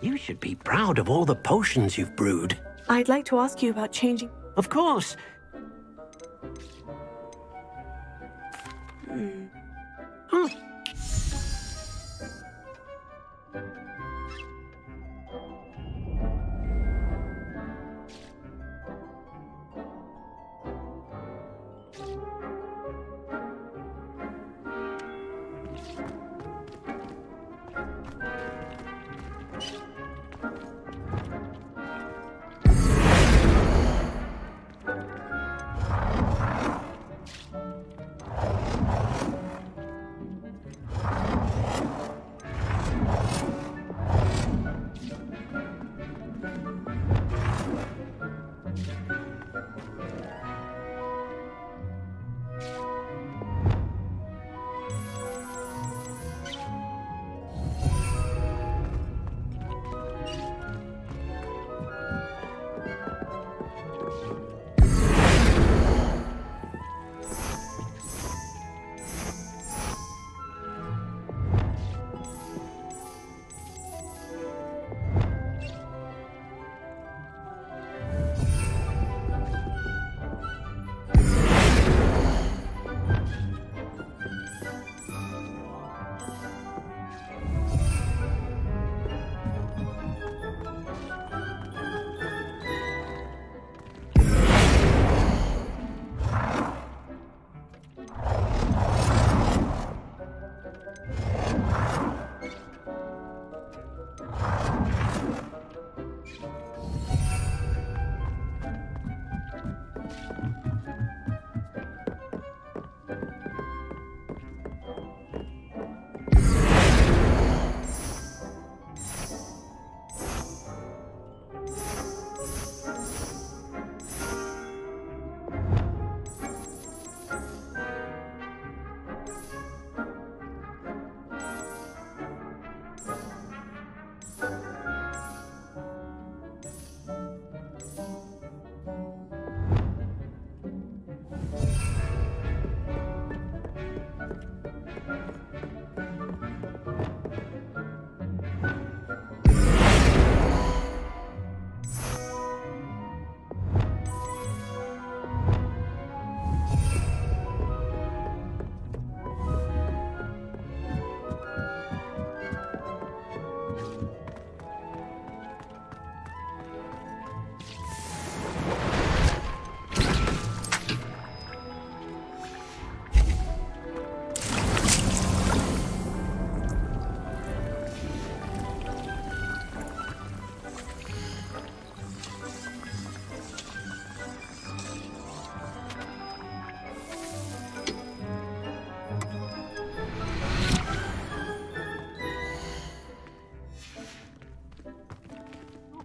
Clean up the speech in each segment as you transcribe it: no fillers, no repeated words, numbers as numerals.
You should be proud of all the potions you've brewed. I'd like to ask you about changing... Of course.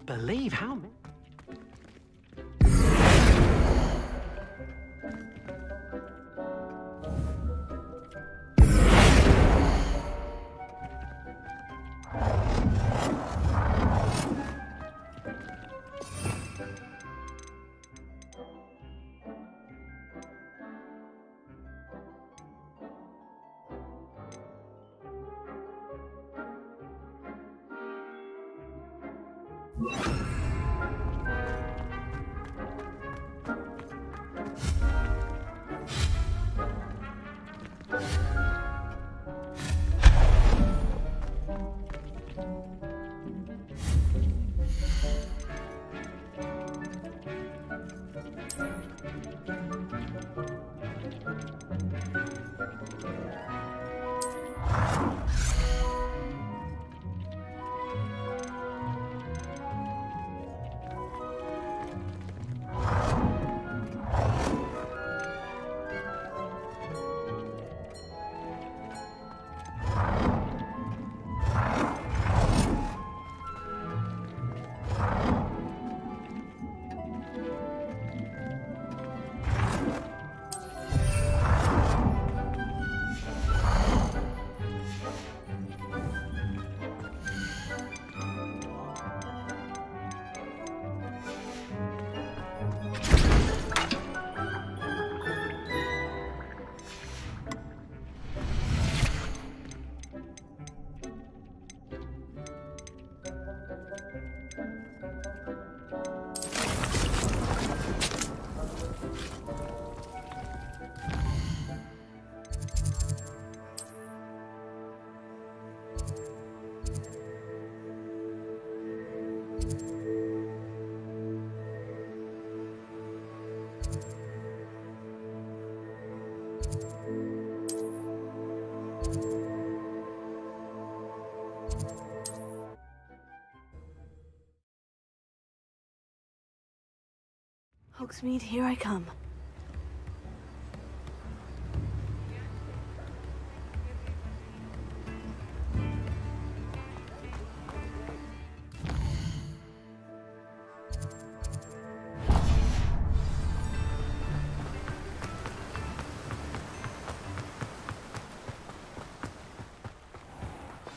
Believe how many... Hogsmeade, here I come.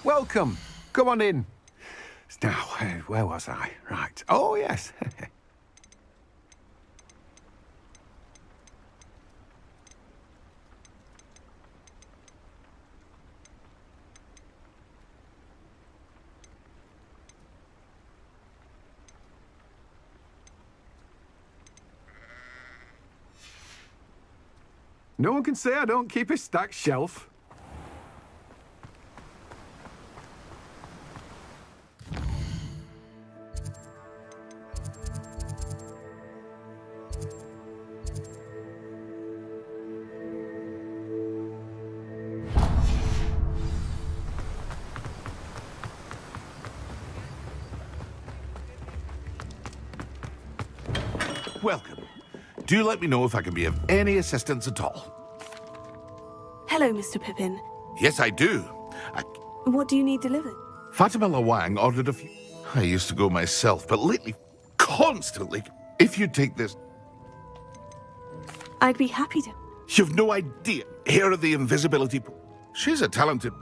Welcome. Come on in. Now, where was I? Right. Oh, yes. No one can say I don't keep a stacked shelf. Welcome. Do let me know if I can be of any assistance at all. Hello, Mr. Pippin. Yes, I do. What do you need delivered? Fatima Lawang ordered a few... I used to go myself, but lately, constantly. If you take this... I'd be happy to. You've no idea. Heir of the invisibility... She's a talented...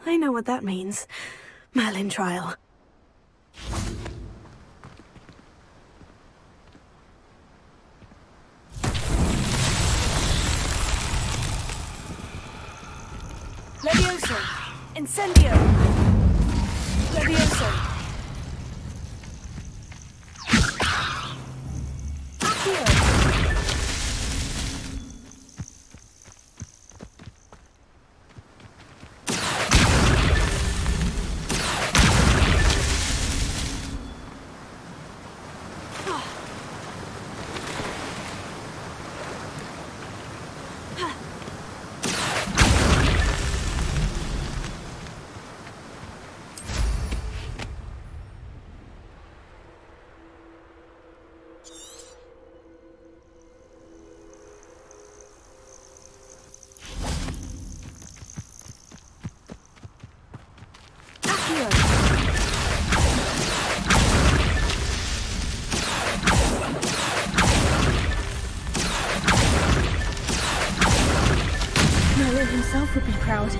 I know what that means. Merlin trial. Levioso! Incendio! Levioso! could be proud.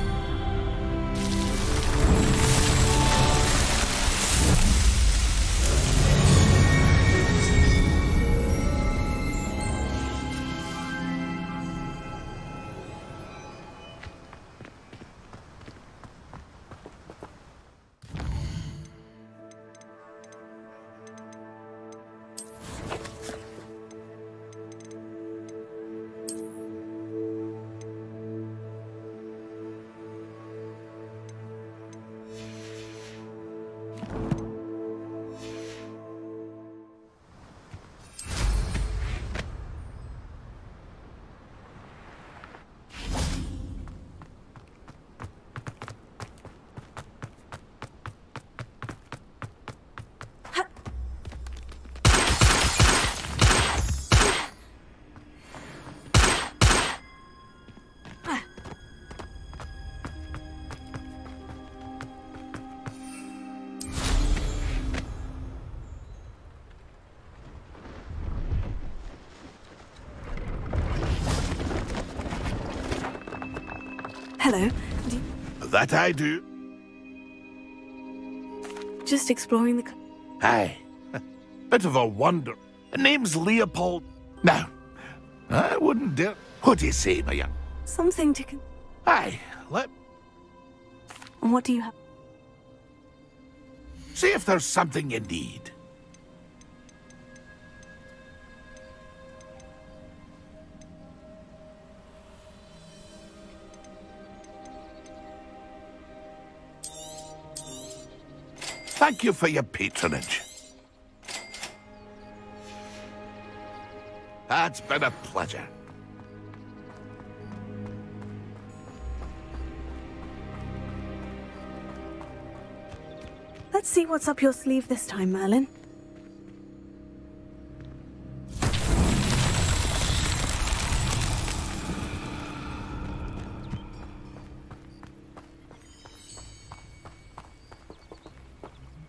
Hello. That I do. Just exploring the... Aye. Bit of a wonder. Name's Leopold. Now, I wouldn't dare... What do you say, my young? Something to... Aye, And what do you have? see if there's something you need. Thank you for your patronage. It's been a pleasure. Let's see what's up your sleeve this time, Merlin.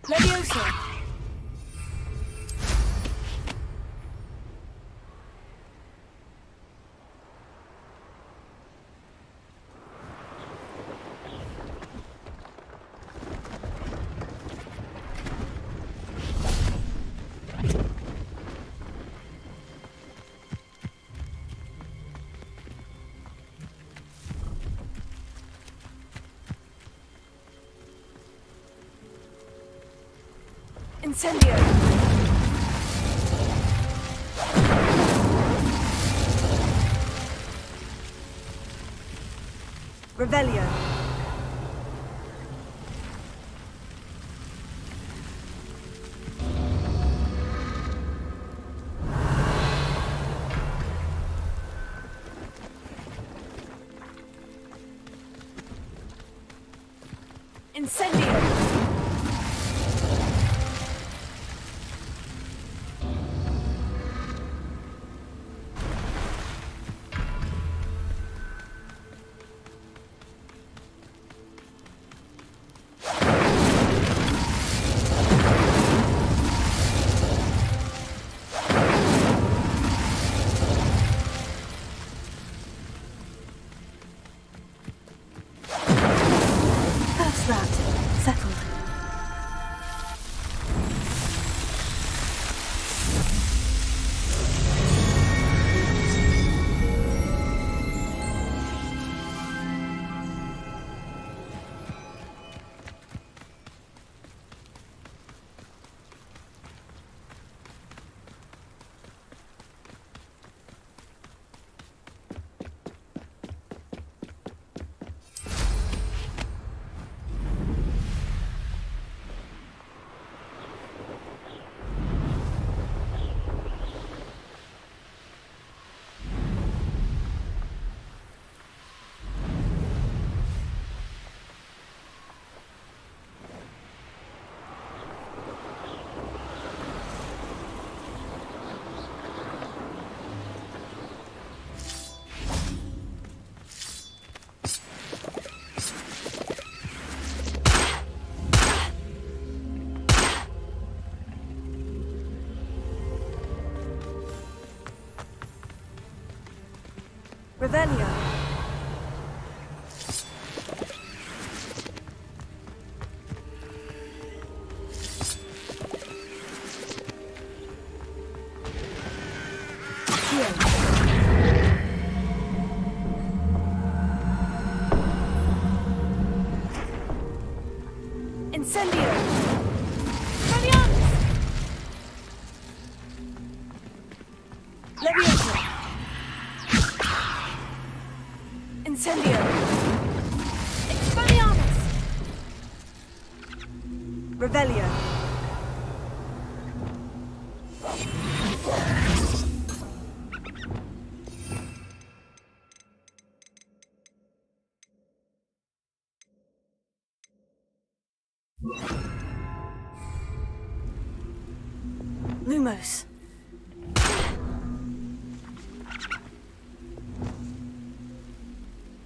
Leviosa. Incendio. Revelio. Incendio. That settled. Revelio. Incendio! Expelliarmus! Levioso! Incendio! Expelliarmus! Revelio! Lumos.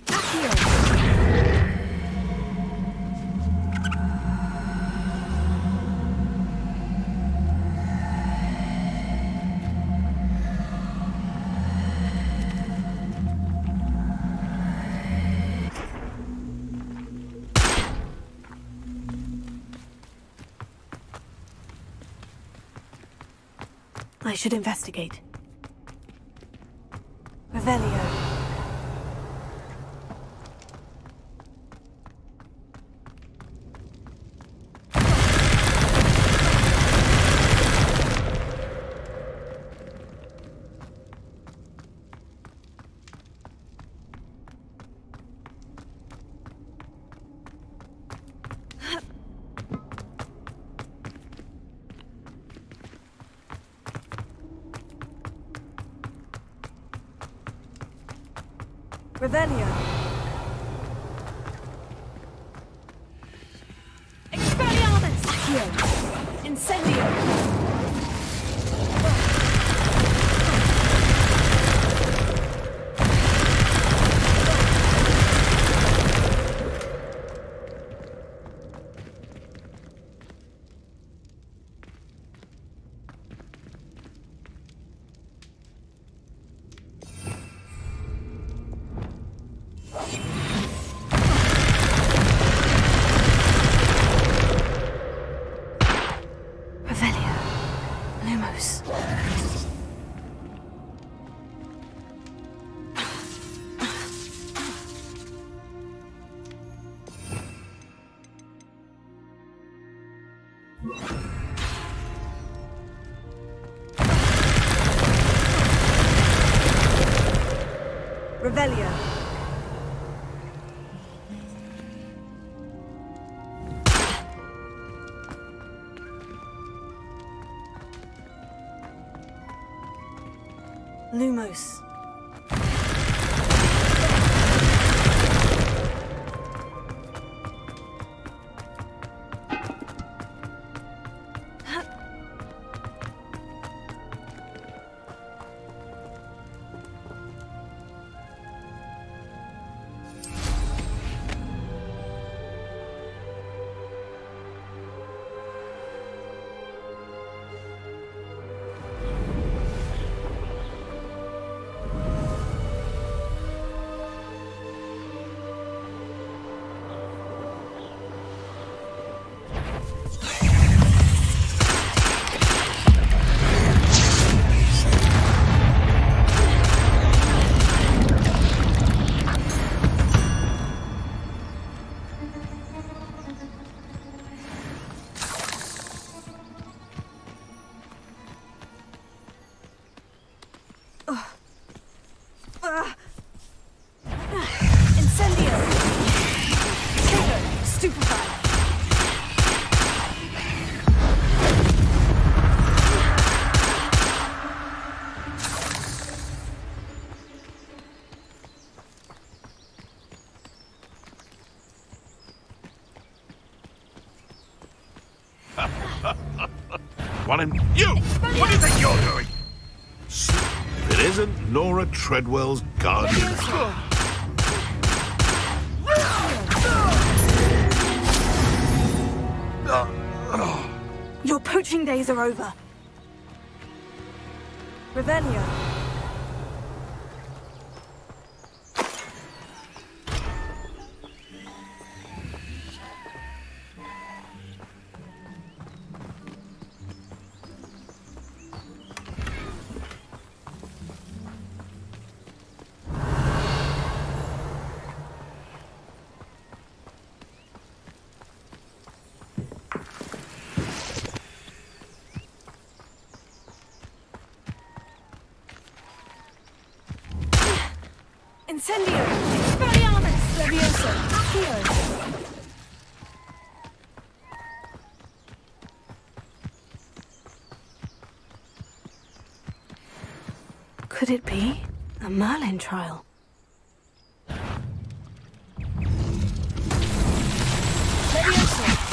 Accio. I should investigate. Revelio. Revelio. Expelliarmus! Accio. Incendio. Revelio. Lumos. Revelio. Lumos. Incendio! Trigger! Stupefy! What do you think you're doing? If it isn't Nora Treadwell's guardian. Your poaching days are over. Revelio. Incendio! Expelliarmus! Levioso! Accio! Could it be a Merlin trial? Levioso!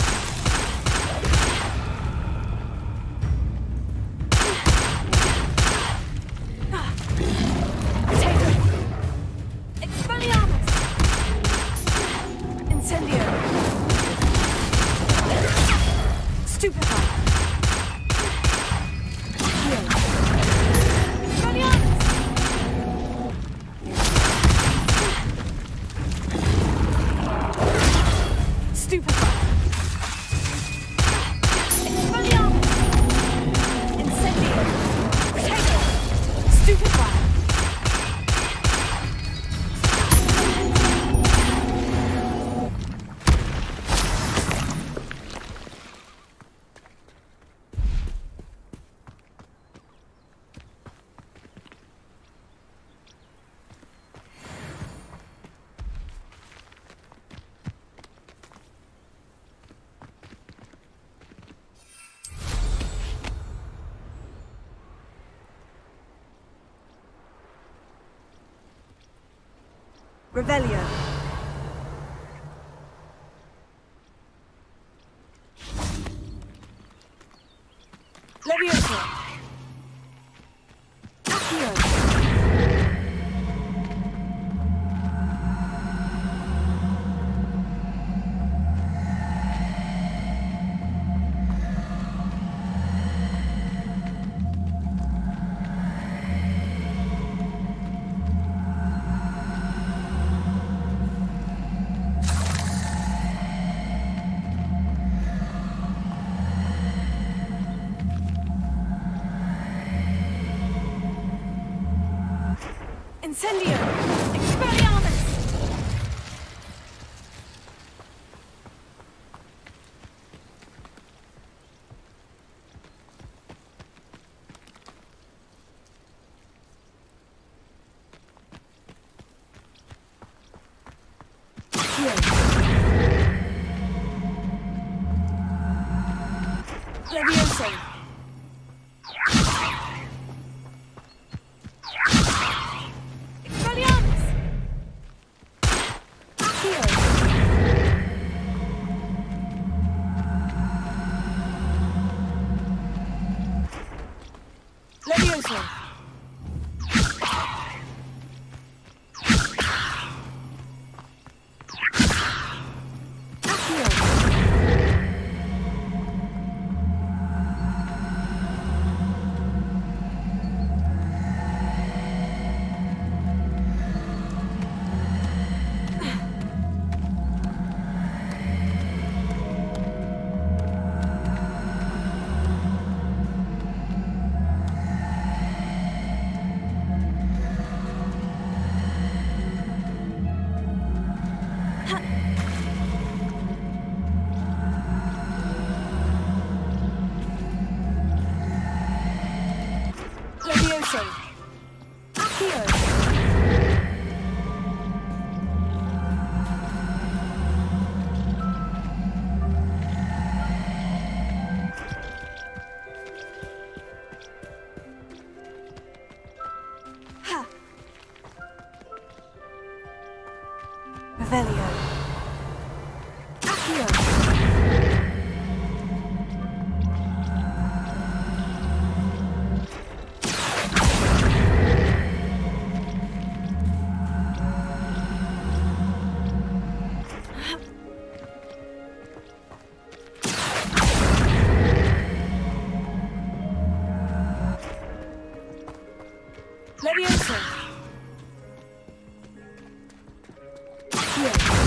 Revelio. Levioso. Accio. Incendio! Expelliarmus! Levioso! Levioso! Levioso! Accio! Ha! Revelio! Accio! Levioso! Accio!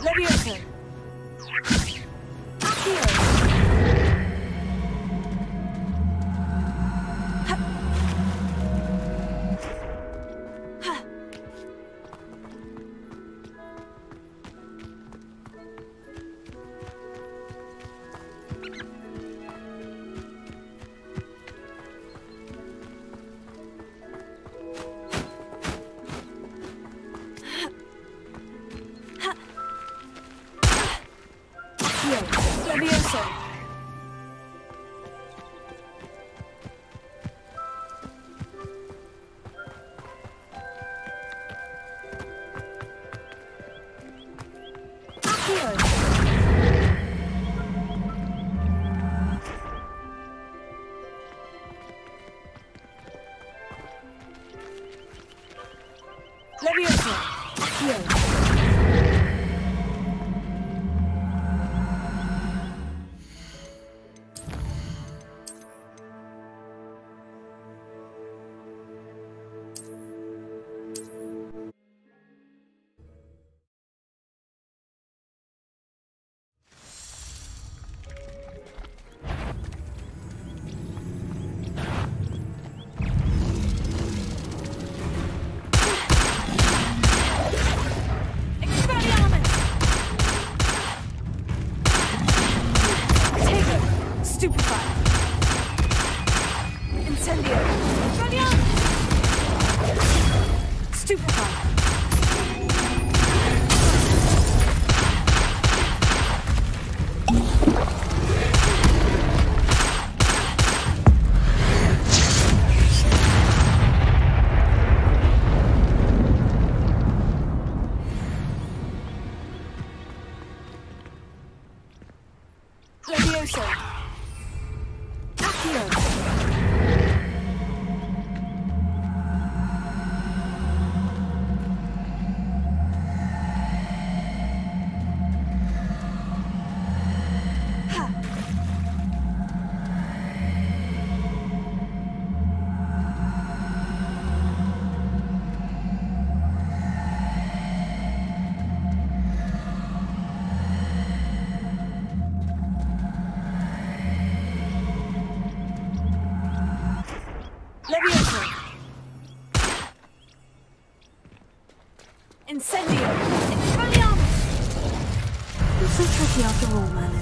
Levioso! Accio! Ha! Ha! Accio. Stupefy. Incendio. Stupefy. Levioso. Accio. Levioso. Incendio. Expelliarmus. You're so tricky after all, man.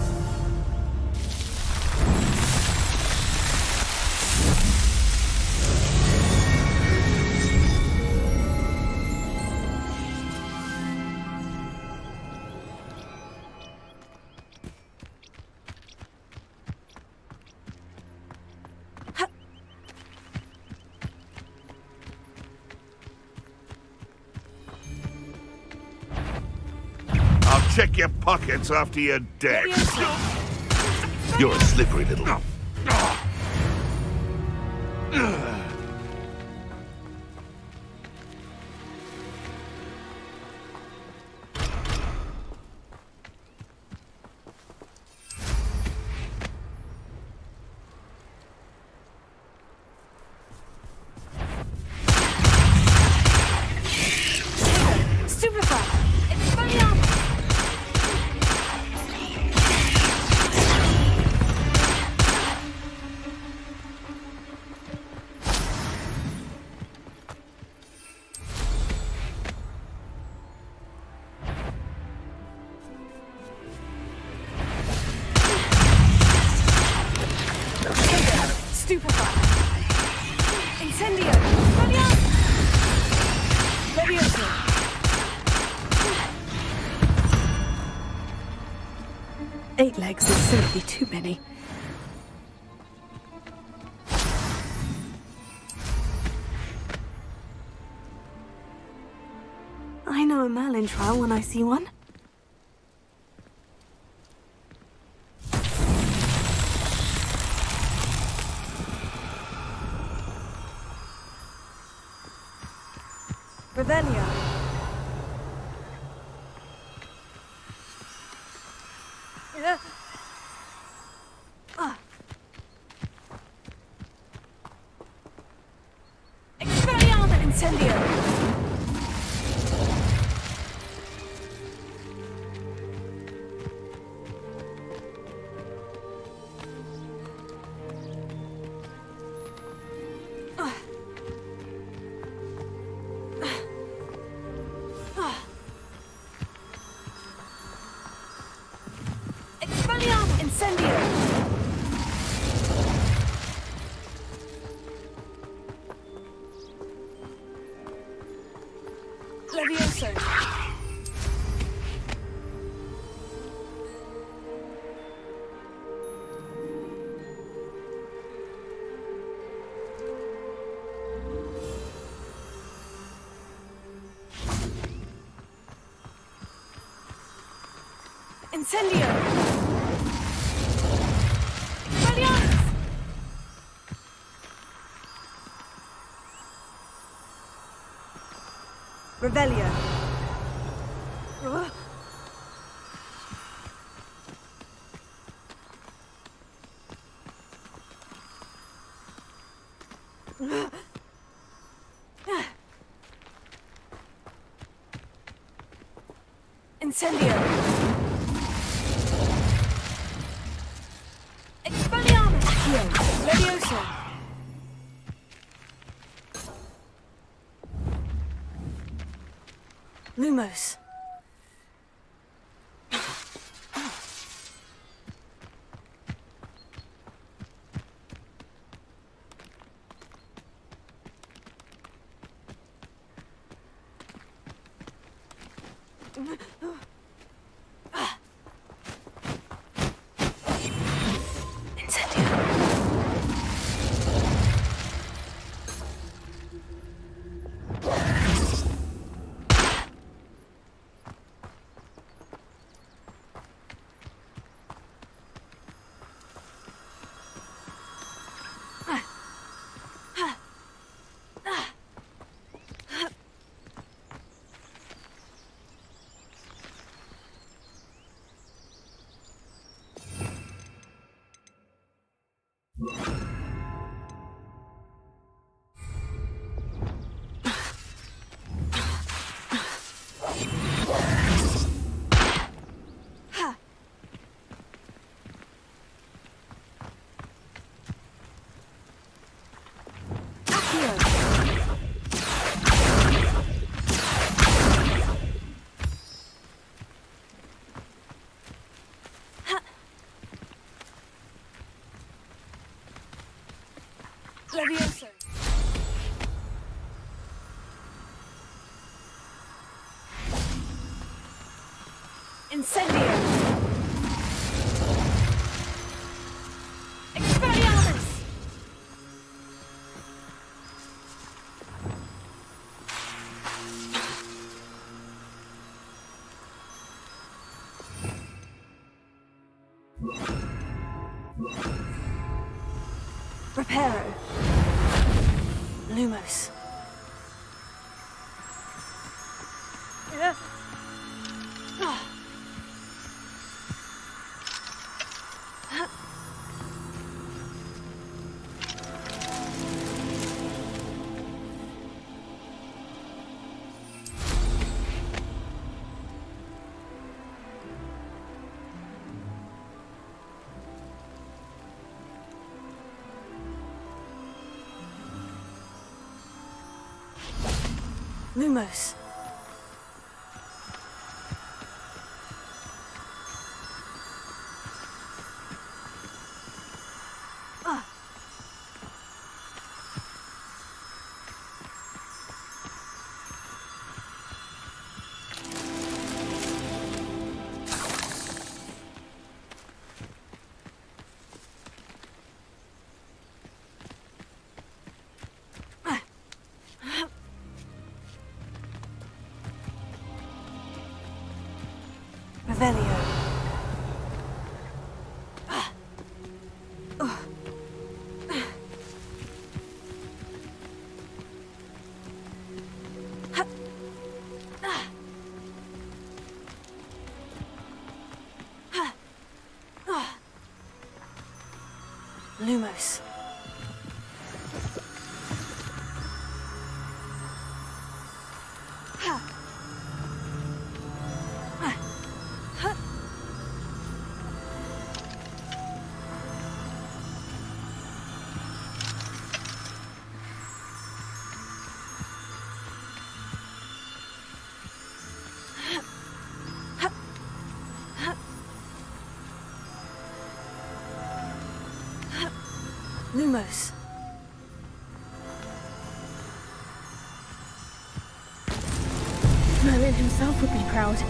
I'll check your pockets after you're dead. You're a slippery little... Stupefy. Expelliarmus. Stupefy. Incendio. Expelliarmus. Levioso. 8 legs is simply too many. I know a Merlin trial when I see one. Revelio. Expelliarmus. Incendio. Expelliarmus. Incendio. Levioso. Incendio. Expelliarmus. Revelio. Incendio! Expelliarmus! Accio! Levioso! Lumos! Levioso! Incendio! Expelliarmus! Reparo! Lumos. Lumos. Revelio. Lumos. Lumos. Merlin himself would be proud.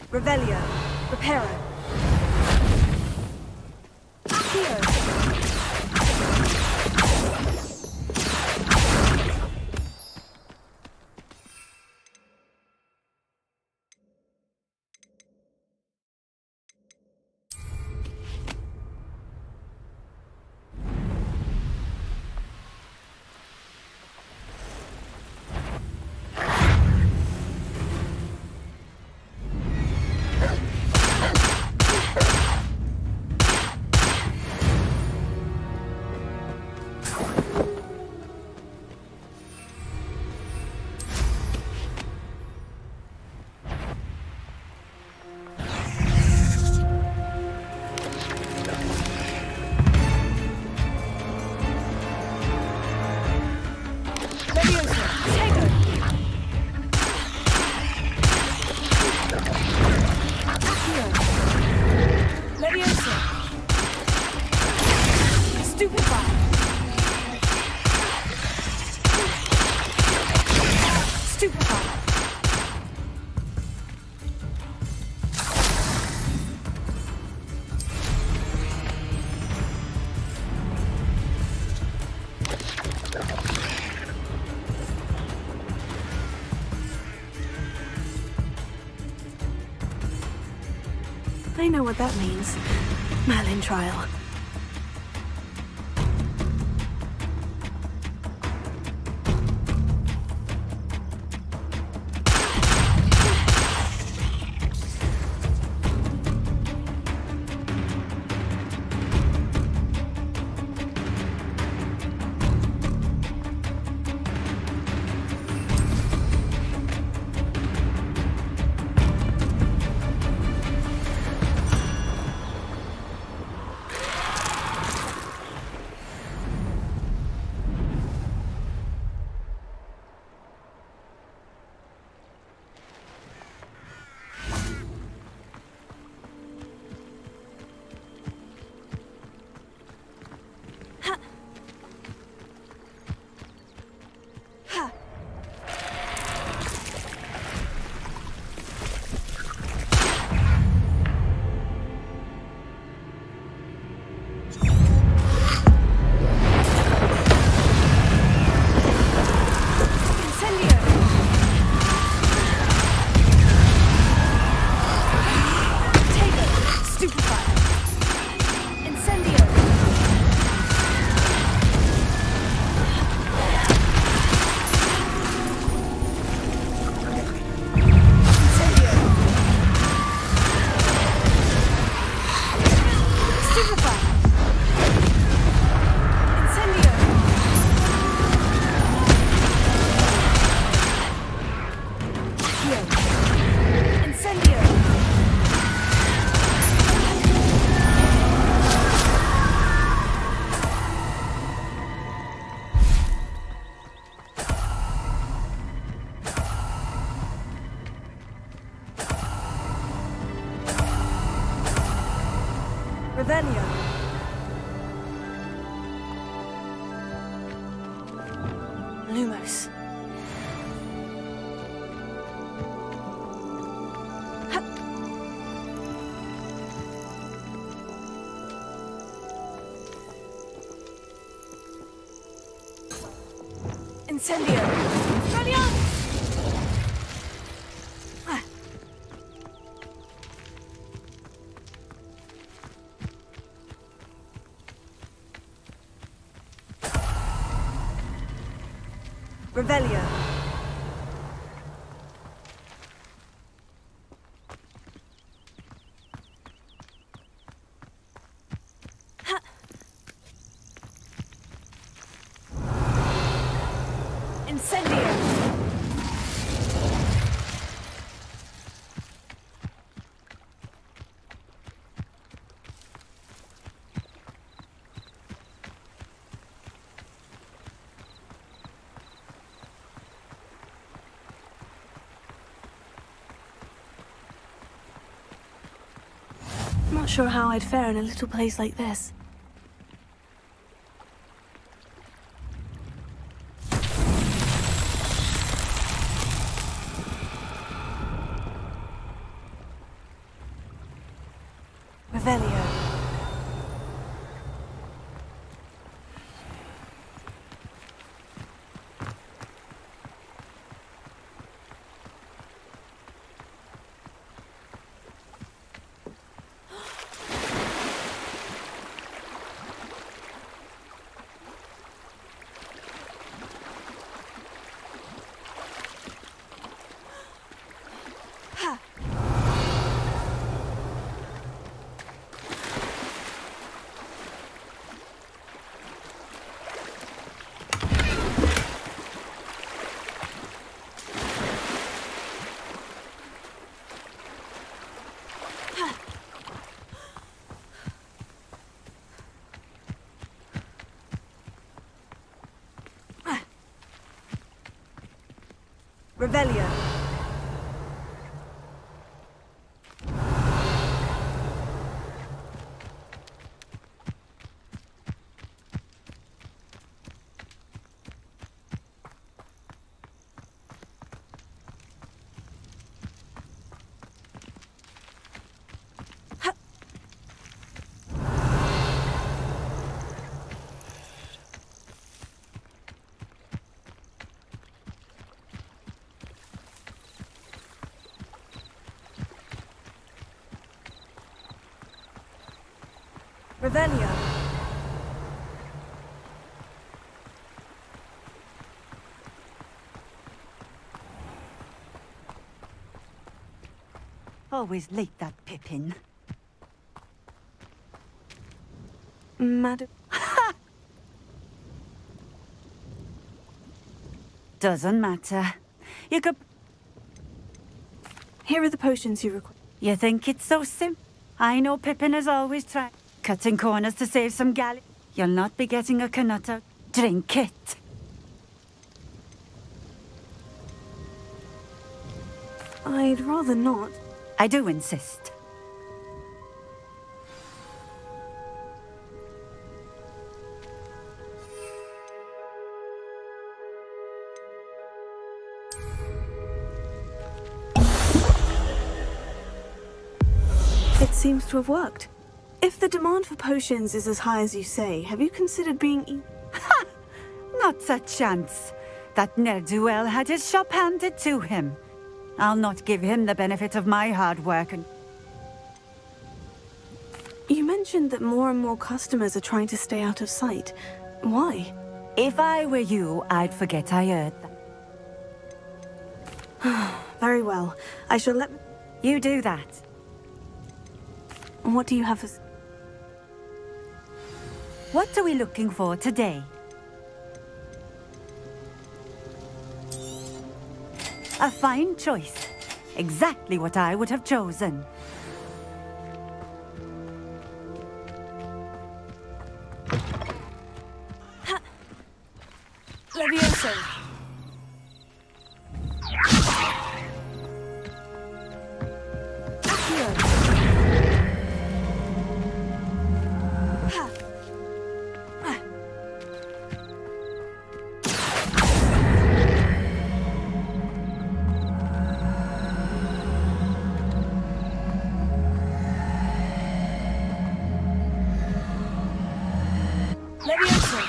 Revelio. Reparo. Accio. I know what that means. Merlin trial. Revelio. Lumos. Incendio. Revelio. Revelio. Incendio! Not sure how I'd fare in a little place like this. Revelio. Revelio. Revelio. Always late, that Pippin. Madam. Doesn't matter. You could... Here are the potions you require. You think it's so simple? I know Pippin has always tried. Cutting corners to save some galley. You'll not be getting a canut out. Drink it. I'd rather not. I do insist. It seems to have worked. If the demand for potions is as high as you say, have you considered being Ha! Not a chance. That ne'er-do-well had his shop handed to him. I'll not give him the benefit of my hard work and... You mentioned that more and more customers are trying to stay out of sight. Why? If I were you, I'd forget I heard that. Very well. I shall let... You do that. What do you have as... What are we looking for today? A fine choice. Exactly what I would have chosen. Levioso. Levioso.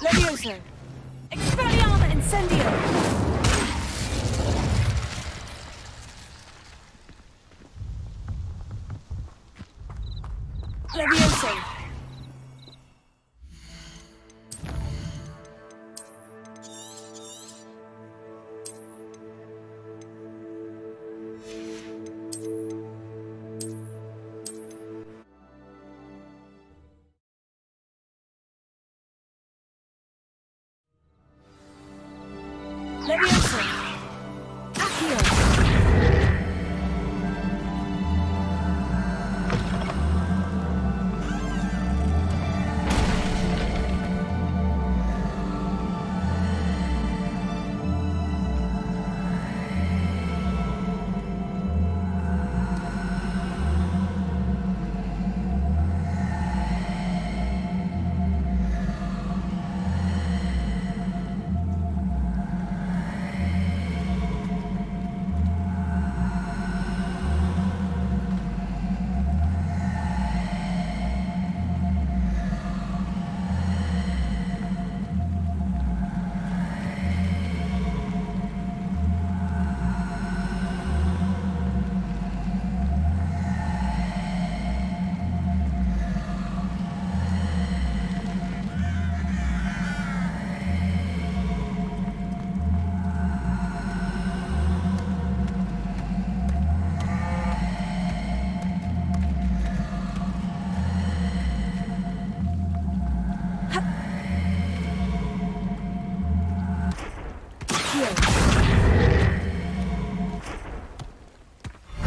Levioso. Expelliarmus Incendio. Levioso. Leviosa! Accio!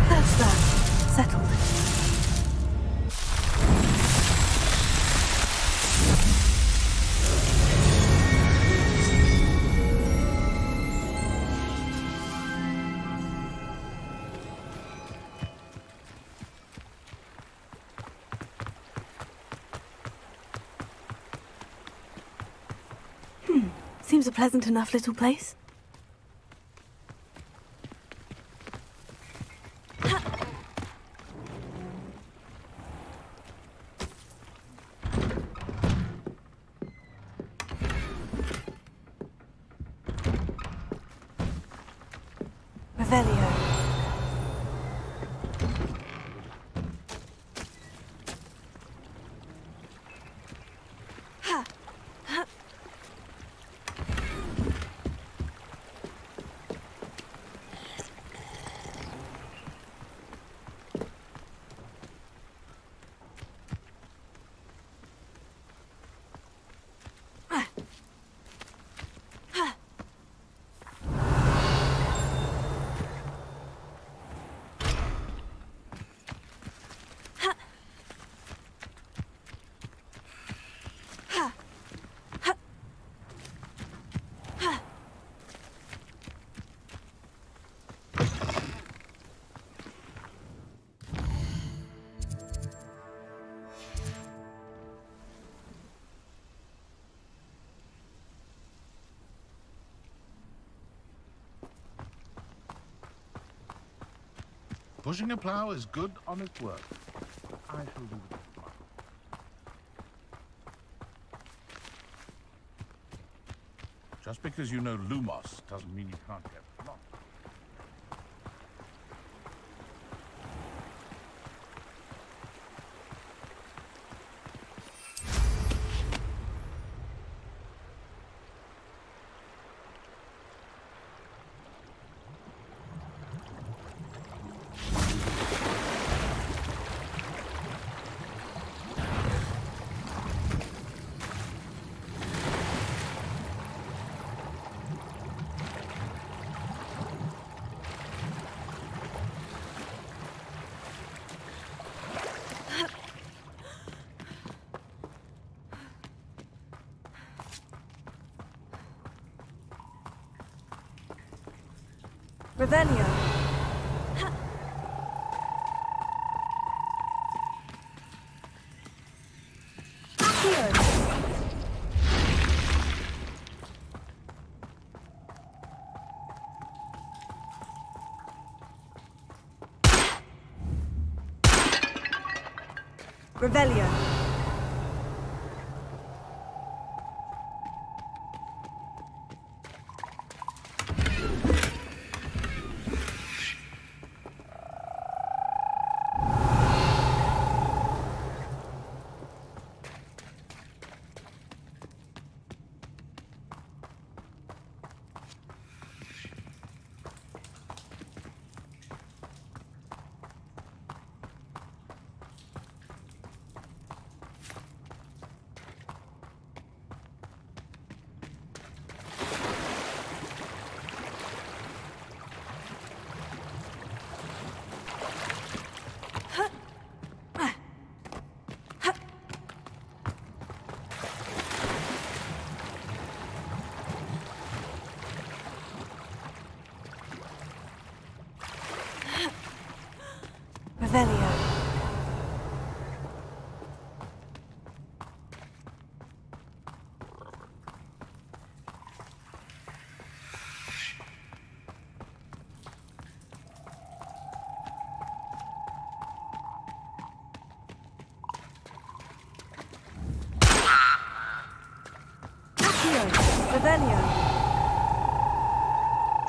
That's that. Settled. Seems a pleasant enough little place. Revelio. Pushing a plow is good on its work. I shall do the plow. Just because you know Lumos doesn't mean you can't get lost. Revelio. Revelio.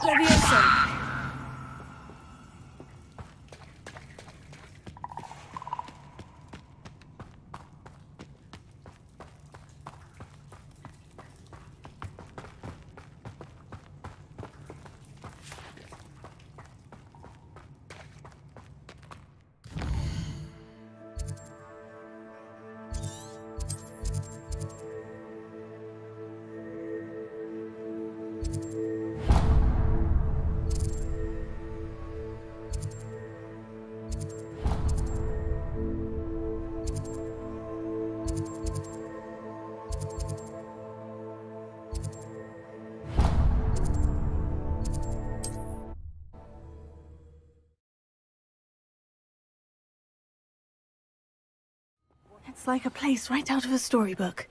Levioso! It's like a place right out of a storybook.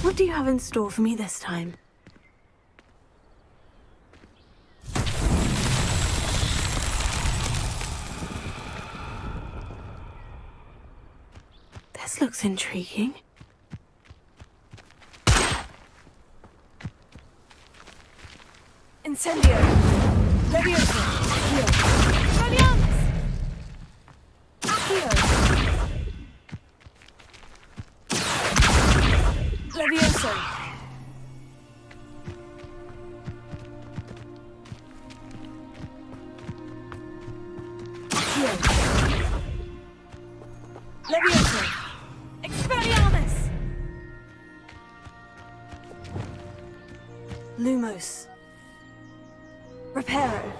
What do you have in store for me this time? This looks intriguing. Incendio! Levioso! Accio! Expelliarmus! Accio! Levioso! Accio! Levioso! Expelliarmus! Lumos. Reparo.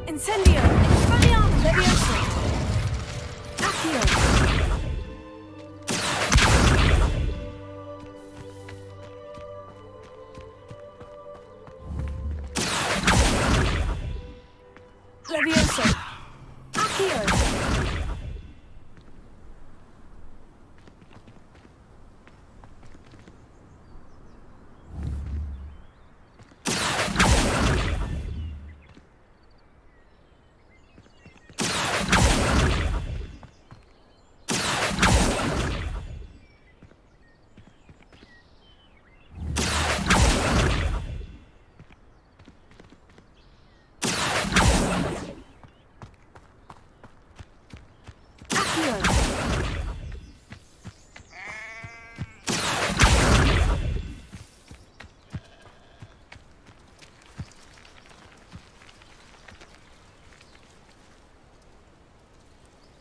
Incendio! Expelliarmus! Levioso! Accio! Levioso! Accio!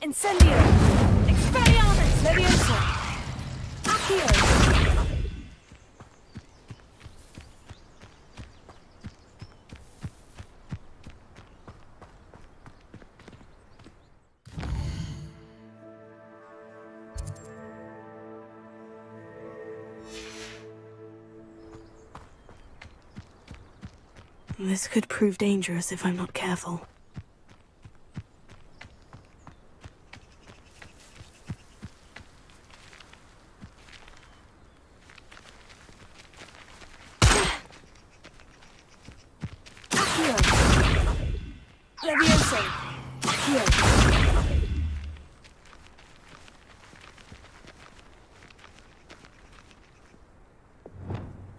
Incendio! Expelliarmus! Levioso! Accio! This could prove dangerous if I'm not careful. Levioso! Accio!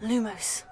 Lumos.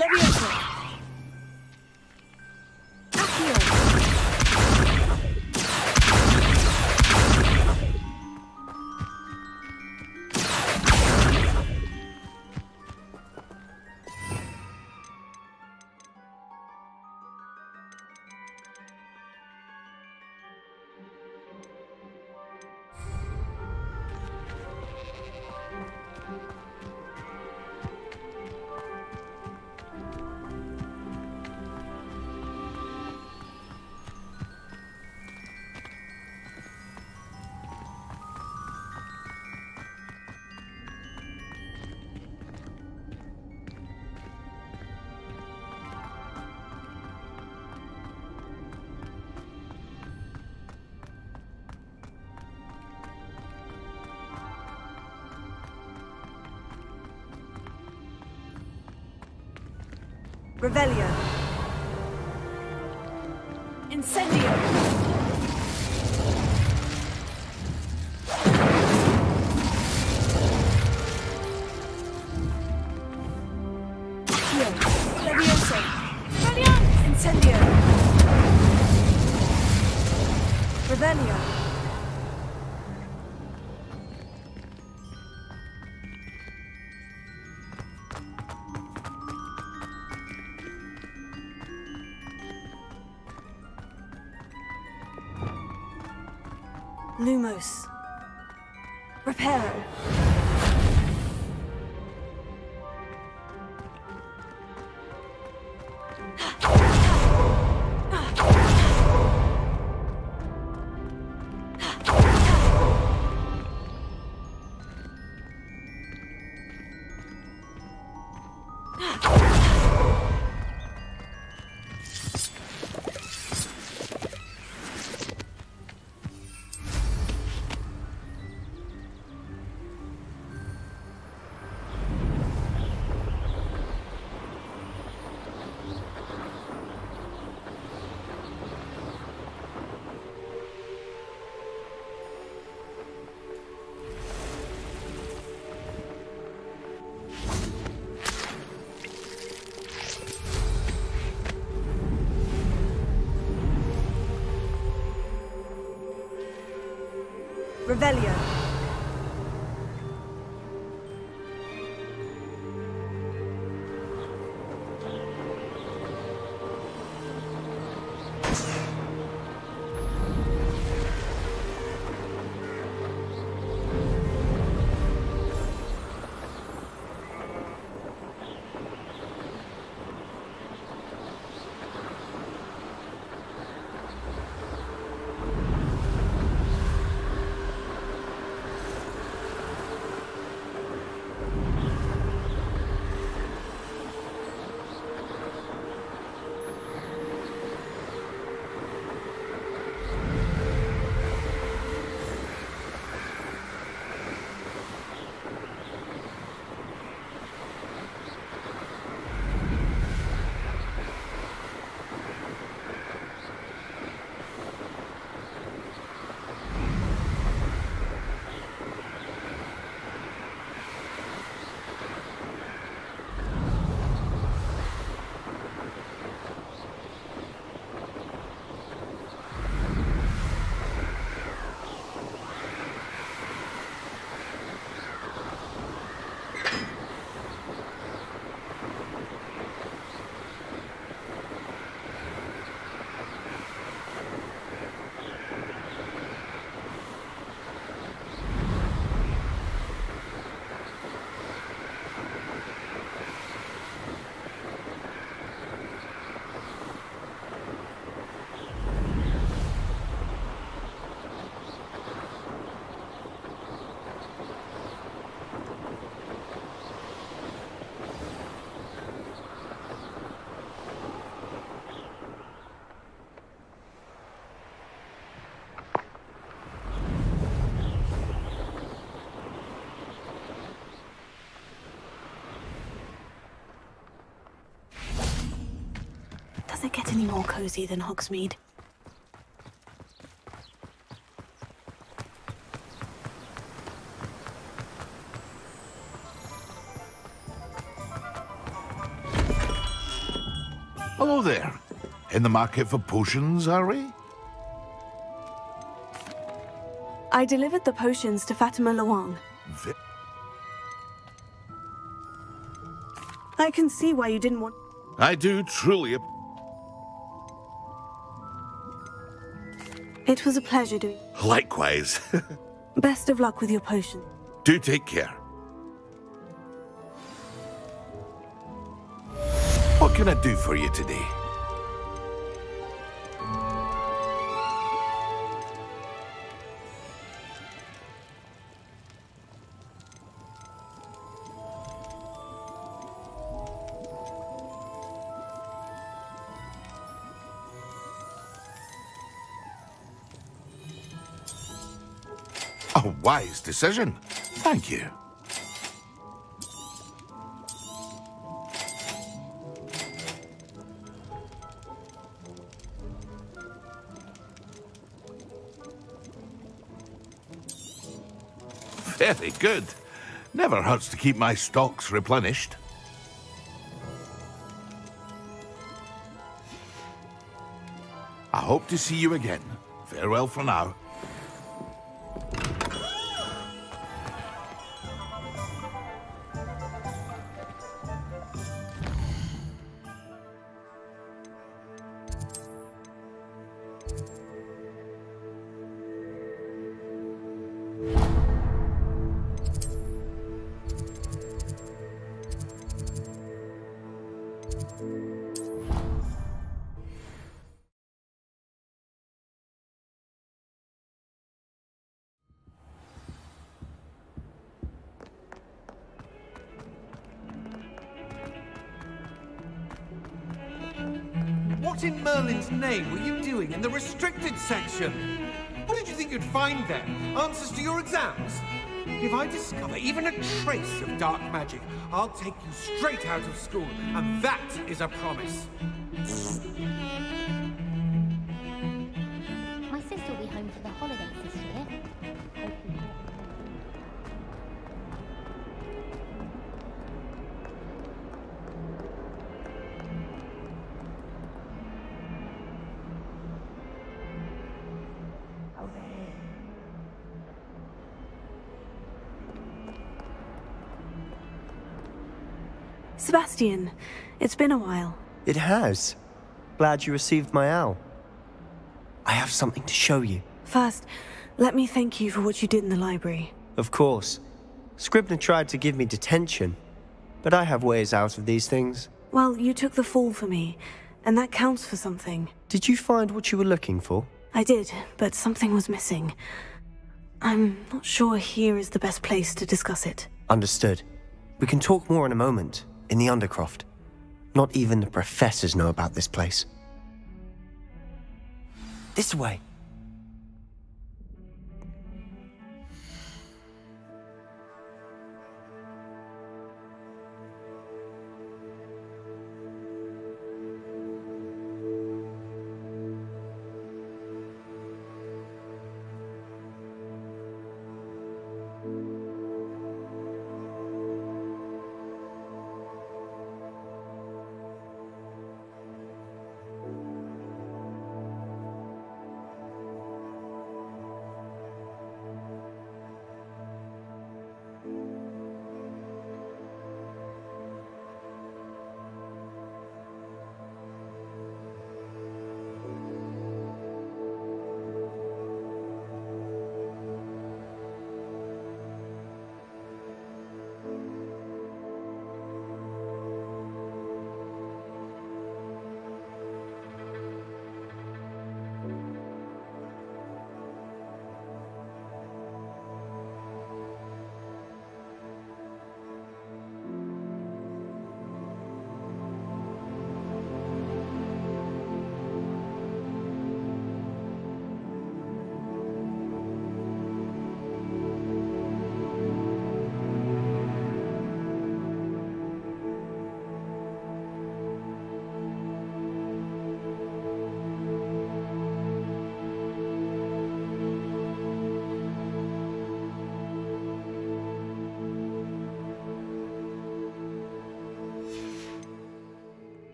Leviosa. Accio. Revelio. Incendio. Accio. Leviosa. Revelio. Incendio. Revelio. Lumos. Reparo. Revelio. Does it get any more cozy than Hogsmeade? Hello there. In the market for potions, are we? I delivered the potions to Fatima Luang. I can see why you didn't want... I do truly... It was a pleasure doing... Likewise. Best of luck with your potion. Do take care. What can I do for you today? A wise decision. Thank you. Very good. Never hurts to keep my stocks replenished. I hope to see you again. Farewell for now. What in Merlin's name were you doing in the restricted section? What did you think you'd find there? Answers to your exams? If I discover even a trace of dark magic, I'll take you straight out of school, and that is a promise. My sister will be home for the holidays this year. Sebastian, it's been a while. It has. Glad you received my owl. I have something to show you. First, let me thank you for what you did in the library. Of course. Scribner tried to give me detention, but I have ways out of these things. Well, you took the fall for me, and that counts for something. Did you find what you were looking for? I did, but something was missing. I'm not sure here is the best place to discuss it. Understood. We can talk more in a moment, in the Undercroft. Not even the professors know about this place. This way.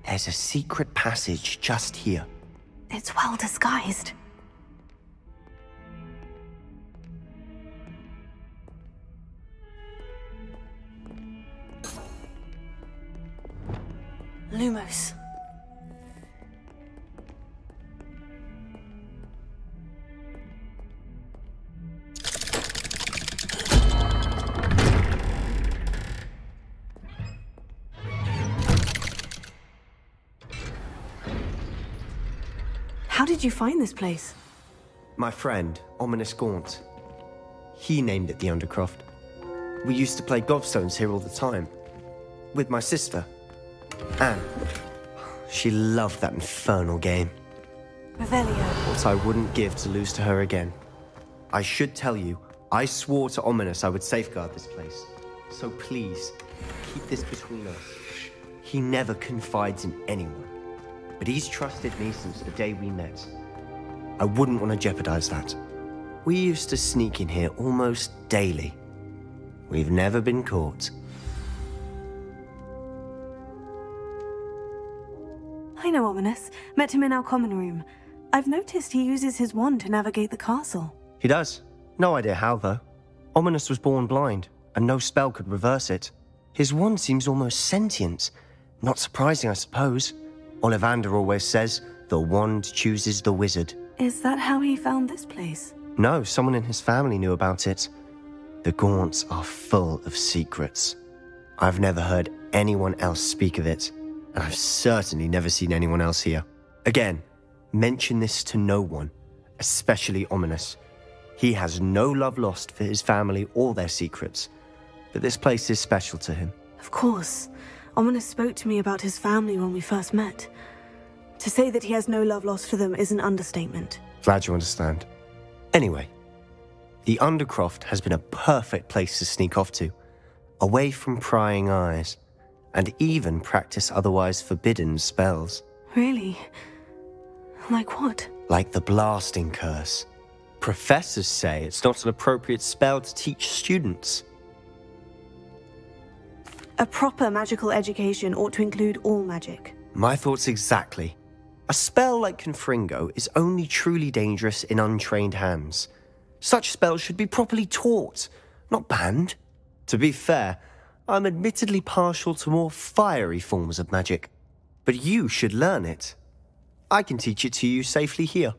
There's a secret passage just here. It's well disguised. Lumos. How did you find this place? My friend, Ominous Gaunt. He named it the Undercroft. We used to play gobstones here all the time. With my sister, Anne. She loved that infernal game. Revelio. What I wouldn't give to lose to her again. I should tell you, I swore to Ominous I would safeguard this place. So please, keep this between us. He never confides in anyone. But he's trusted me since the day we met. I wouldn't want to jeopardize that. We used to sneak in here almost daily. We've never been caught. I know Ominous. Met him in our common room. I've noticed he uses his wand to navigate the castle. He does. No idea how, though. Ominous was born blind, and no spell could reverse it. His wand seems almost sentient. Not surprising, I suppose. Ollivander always says, the wand chooses the wizard. Is that how he found this place? No, someone in his family knew about it. The Gaunts are full of secrets. I've never heard anyone else speak of it, and I've certainly never seen anyone else here. Again, mention this to no one, especially Ominous. He has no love lost for his family or their secrets, but this place is special to him. Of course. Ominous spoke to me about his family when we first met. To say that he has no love lost for them is an understatement. Glad you understand. Anyway, the Undercroft has been a perfect place to sneak off to, away from prying eyes, and even practice otherwise forbidden spells. Really? Like what? Like the blasting curse. Professors say it's not an appropriate spell to teach students. A proper magical education ought to include all magic. My thoughts exactly. A spell like Confringo is only truly dangerous in untrained hands. Such spells should be properly taught, not banned. To be fair, I'm admittedly partial to more fiery forms of magic. But you should learn it. I can teach it to you safely here.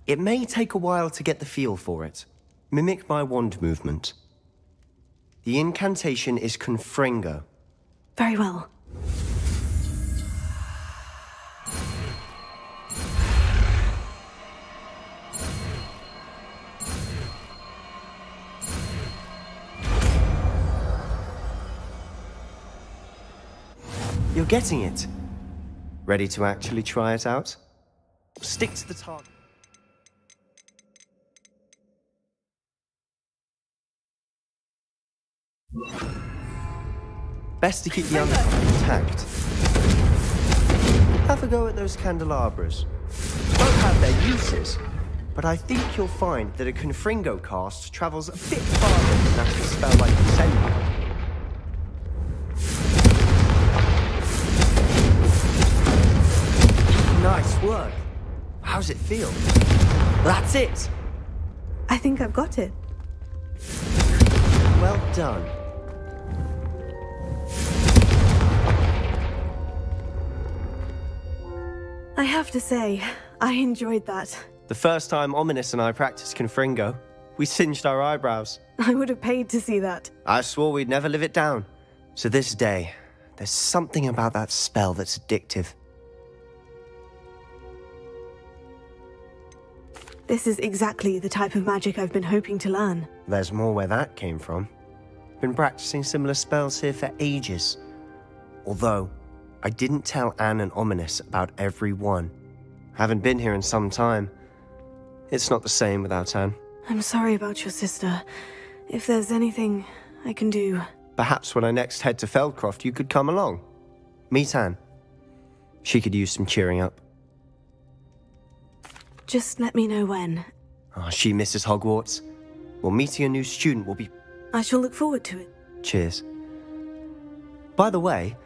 It may take a while to get the feel for it. Mimic my wand movement. The incantation is Confringo. Very well. You're getting it. Ready to actually try it out? Stick to the target. Best to keep the undercroft intact. Have a go at those candelabras. Both have their uses, but I think you'll find that a Confringo cast travels a bit farther than that of a spell like Descending. Nice work. How's it feel? That's it! I think I've got it. Well done. I have to say, I enjoyed that. The first time Ominous and I practiced Confringo, we singed our eyebrows. I would have paid to see that. I swore we'd never live it down. To this day, there's something about that spell that's addictive. This is exactly the type of magic I've been hoping to learn. There's more where that came from. Been practicing similar spells here for ages. Although, I didn't tell Anne and Ominous about every one. Haven't been here in some time. It's not the same without Anne. I'm sorry about your sister. If there's anything I can do... Perhaps when I next head to Feldcroft, you could come along. Meet Anne. She could use some cheering up. Just let me know when. Oh, she misses Hogwarts. Well, meeting a new student will be... I shall look forward to it. Cheers. By By the way,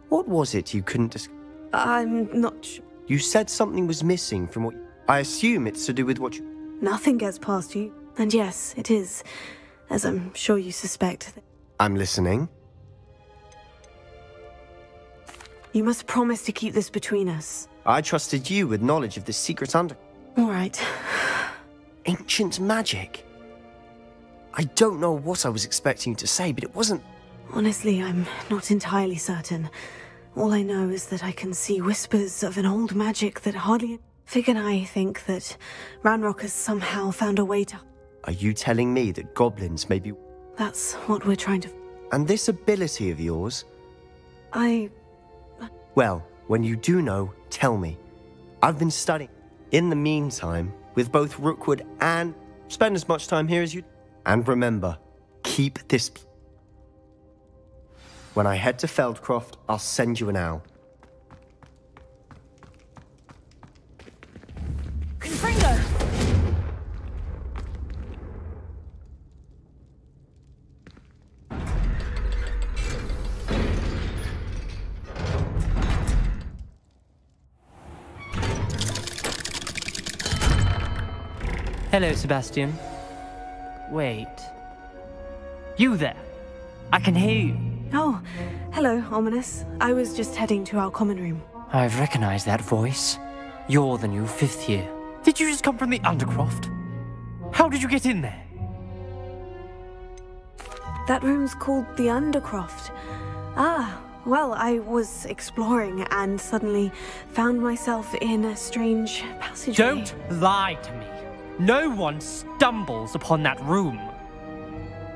what was it you couldn't I'm not sure. You said something was missing from what... I assume it's to do with what you... Nothing gets past you. And yes, it is, as I'm sure you suspect. I'm listening. You must promise to keep this between us. I trusted you with knowledge of the secret under... All right. Ancient magic? I don't know what I was expecting you to say, but it wasn't... Honestly, I'm not entirely certain. All I know is that I can see whispers of an old magic that hardly... Fig and I think that Ranrock has somehow found a way to... Are you telling me that goblins may be... That's what we're trying to... And this ability of yours? Well, when you do know, tell me. I've been studying. In the meantime, with both Rookwood and... Spend as much time here as you... And remember, keep this... When I head to Feldcroft, I'll send you an owl. Confringo! Hello, Sebastian. Wait. You there? I can hear you. Oh, hello, Ominous. I was just heading to our common room. I've recognized that voice. You're the new 5th year. Did you just come from the Undercroft? How did you get in there? That room's called the Undercroft. Ah, well, I was exploring and suddenly found myself in a strange passageway. Don't lie to me. No one stumbles upon that room.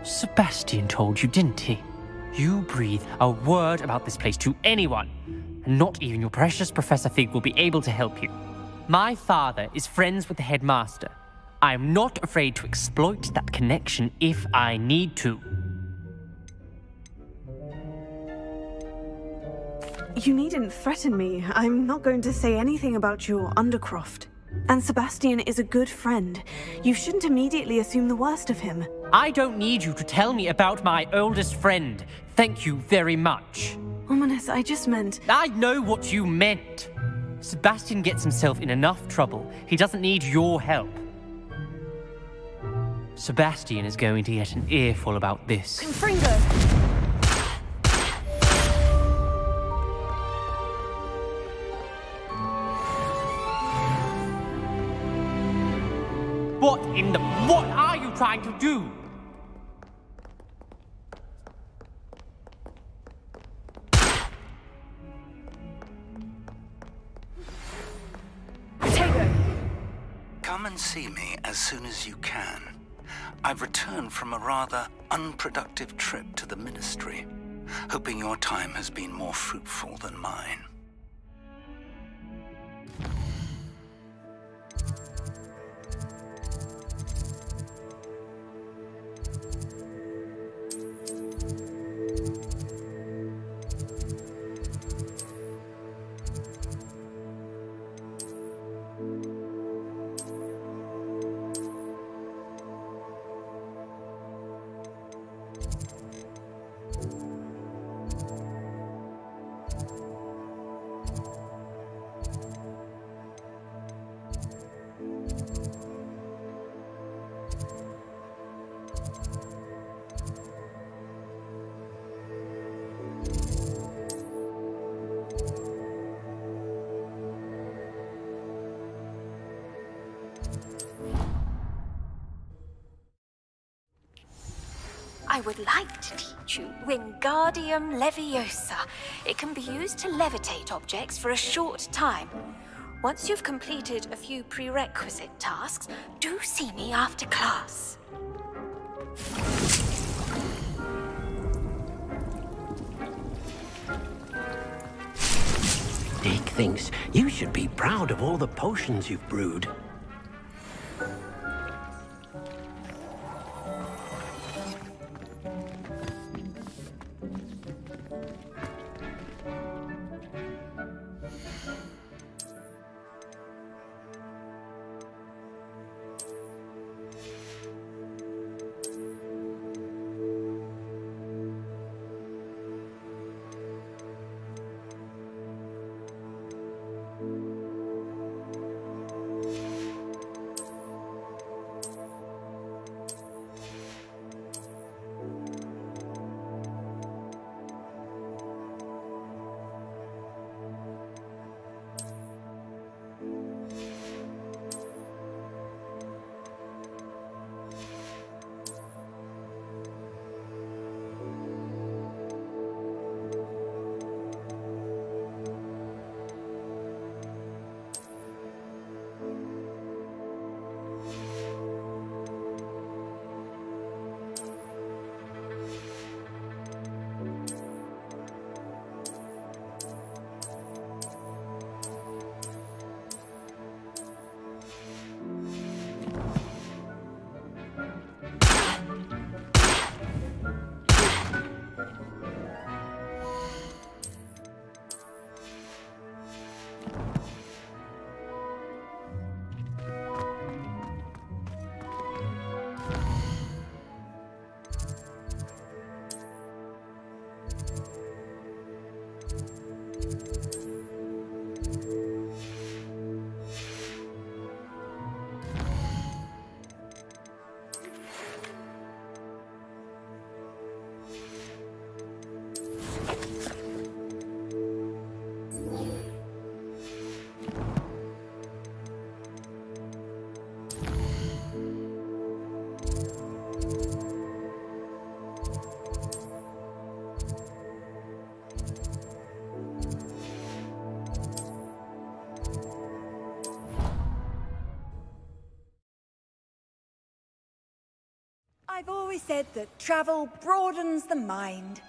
Sebastian told you, didn't he? You breathe a word about this place to anyone, and not even your precious Professor Fig will be able to help you. My father is friends with the headmaster. I am not afraid to exploit that connection if I need to. You needn't threaten me. I'm not going to say anything about your Undercroft. And Sebastian is a good friend. You shouldn't immediately assume the worst of him. I don't need you to tell me about my oldest friend. Thank you very much. Ominous, I just meant... I know what you meant. Sebastian gets himself in enough trouble. He doesn't need your help. Sebastian is going to get an earful about this. Confringo! What are you trying to do? Come and see me as soon as you can. I've returned from a rather unproductive trip to the Ministry, hoping your time has been more fruitful than mine. I would like to teach you Wingardium Leviosa. It can be used to levitate objects for a short time. Once you've completed a few prerequisite tasks, do see me after class. Dick thinks you should be proud of all the potions you've brewed. always said that travel broadens the mind.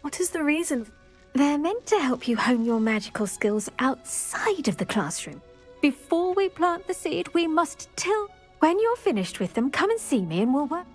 What is the reason? They're meant to help you hone your magical skills outside of the classroom. Before we plant the seed, we must till. When you're finished with them, come and see me and we'll work.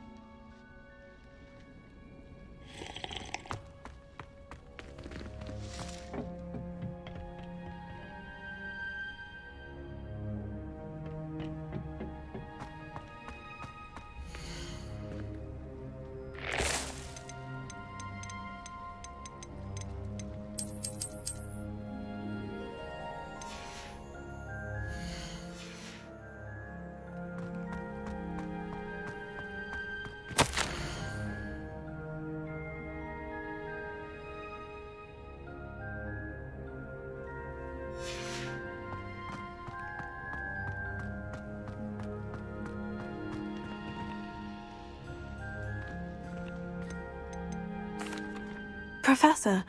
Professor.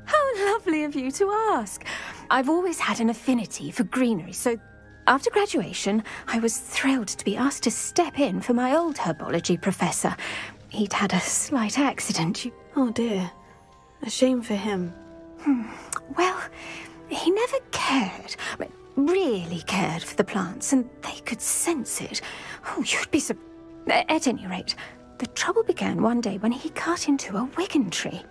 How lovely of you to ask. I've always had an affinity for greenery, so after graduation, I was thrilled to be asked to step in for my old herbology professor. He'd had a slight accident. Oh dear. A shame for him. Well, he never cared, really cared for the plants, and they could sense it. Oh, you'd be surprised. At any rate, the trouble began one day when he cut into a wigan tree.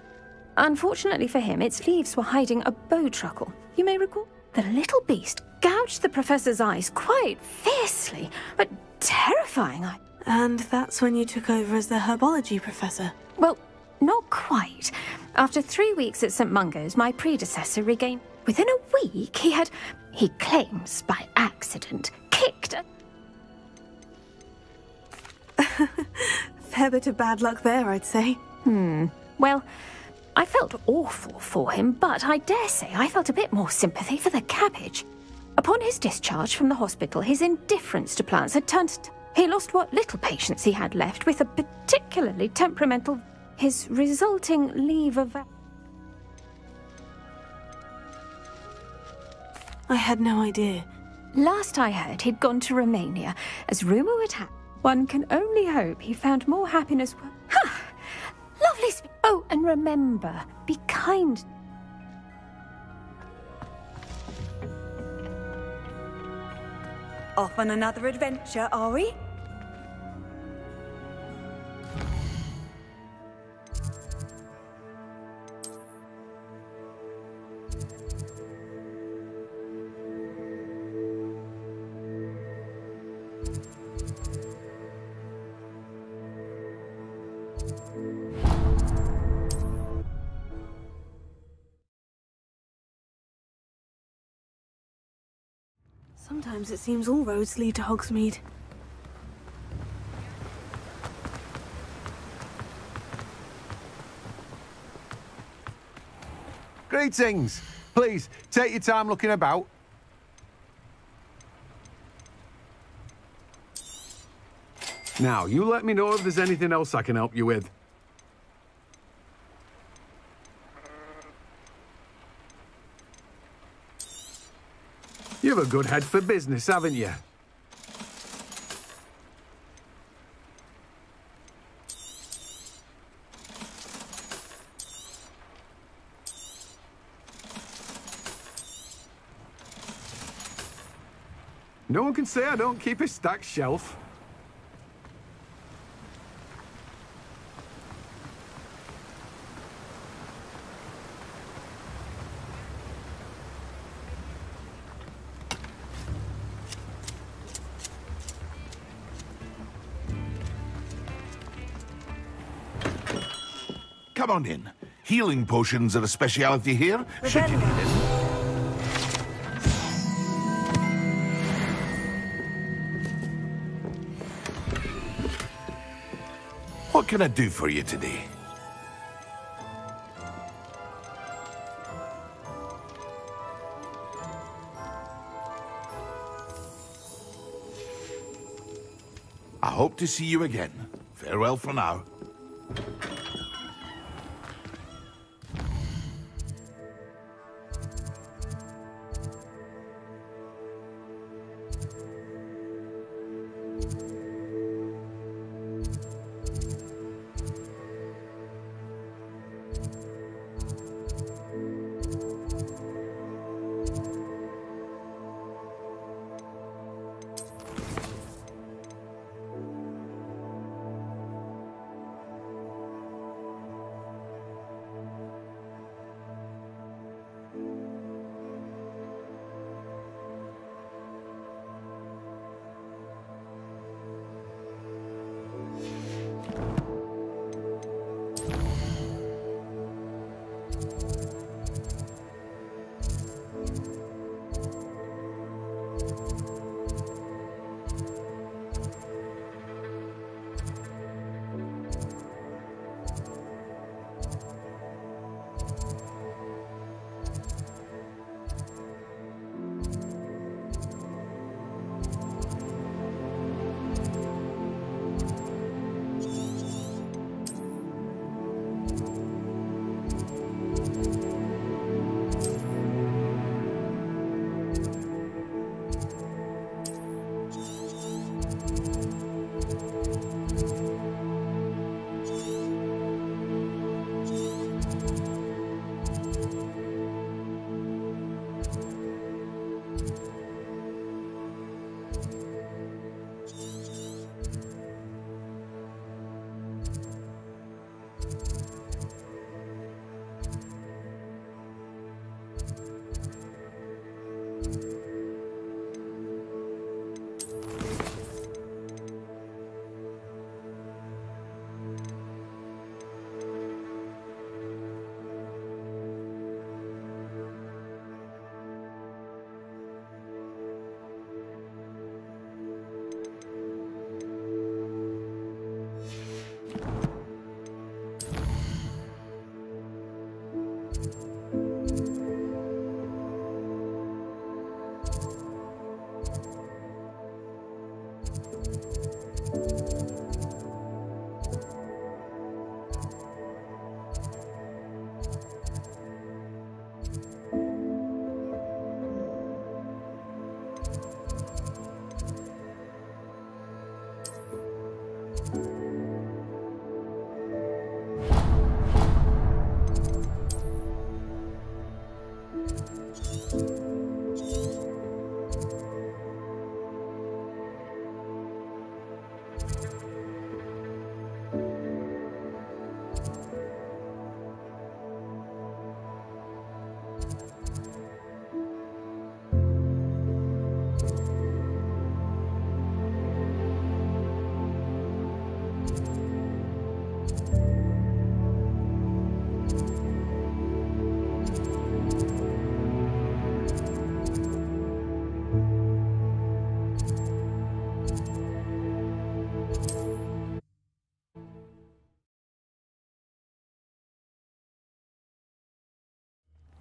Unfortunately for him, its leaves were hiding a bowtruckle. You may recall. The little beast gouged the professor's eyes quite fiercely, but terrifying. And that's when you took over as the herbology professor? Well, not quite. After 3 weeks at St. Mungo's, my predecessor regained. Within a week, he claims by accident, kicked Fair bit of bad luck there, I'd say. Well, I felt awful for him, but I dare say I felt a bit more sympathy for the cabbage. Upon his discharge from the hospital, his indifference to plants had turned to... He lost what little patience he had left with a particularly temperamental... His resulting leave of... I had no idea. Last I heard, he'd gone to Romania. As rumour would have, one can only hope he found more happiness... Ha! Lovely Oh, and remember, be kind. Off on another adventure, are we? Sometimes it seems all roads lead to Hogsmeade. Greetings! Please, take your time looking about. Now, you let me know if there's anything else I can help you with. You've a good head for business, haven't you? No one can say I don't keep a stacked shelf. Come on in. Healing potions are a speciality here. Should you need it. What can I do for you today? I hope to see you again. Farewell for now.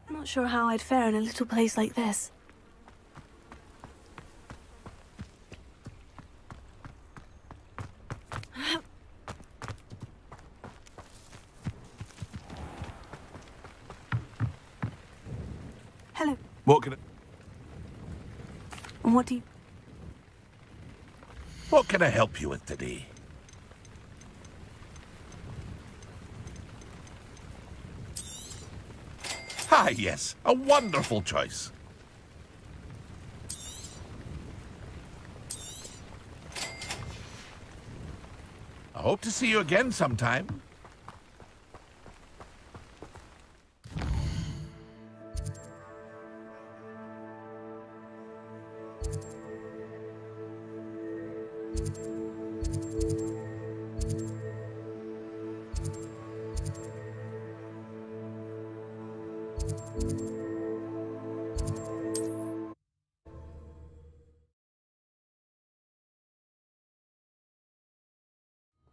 Not sure how I'd fare in a little place like this. Hello. What can I help you with today? Ah, yes, a wonderful choice. I hope to see you again sometime.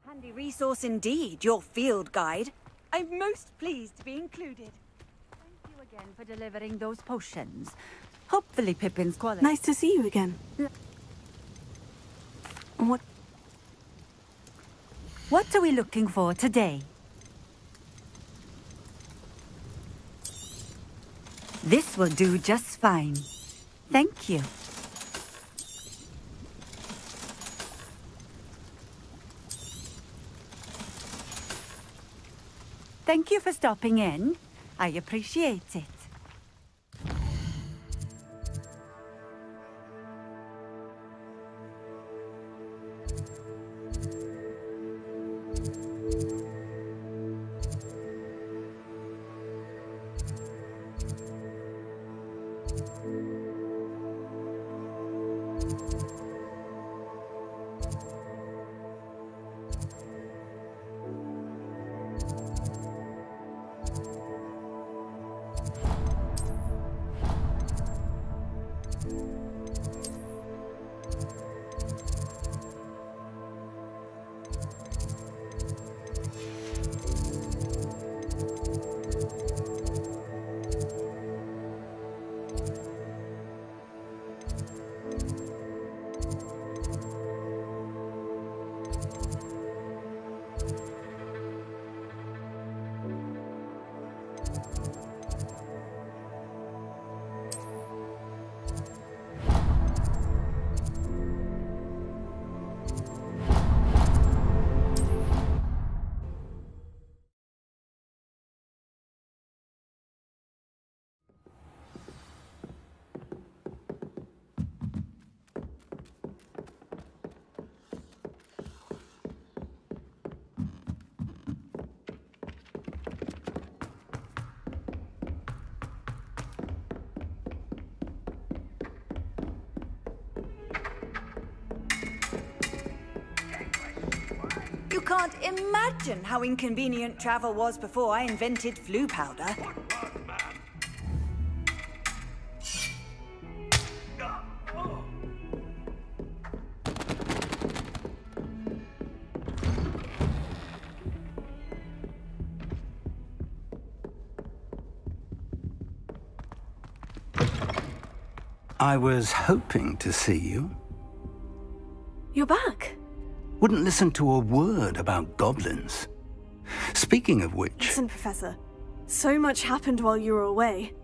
Handy resource indeed, your field guide. I'm most pleased to be included. Thank you again for delivering those potions. Hopefully Pippin's quality... Nice to see you again. What? What are we looking for today? This will do just fine. Thank you. Thank you for stopping in. I appreciate it. You can't imagine how inconvenient travel was before I invented flu powder. I was hoping to see you. You're back. Wouldn't listen to a word about goblins. Speaking of which... Listen, Professor. So much happened while you were away.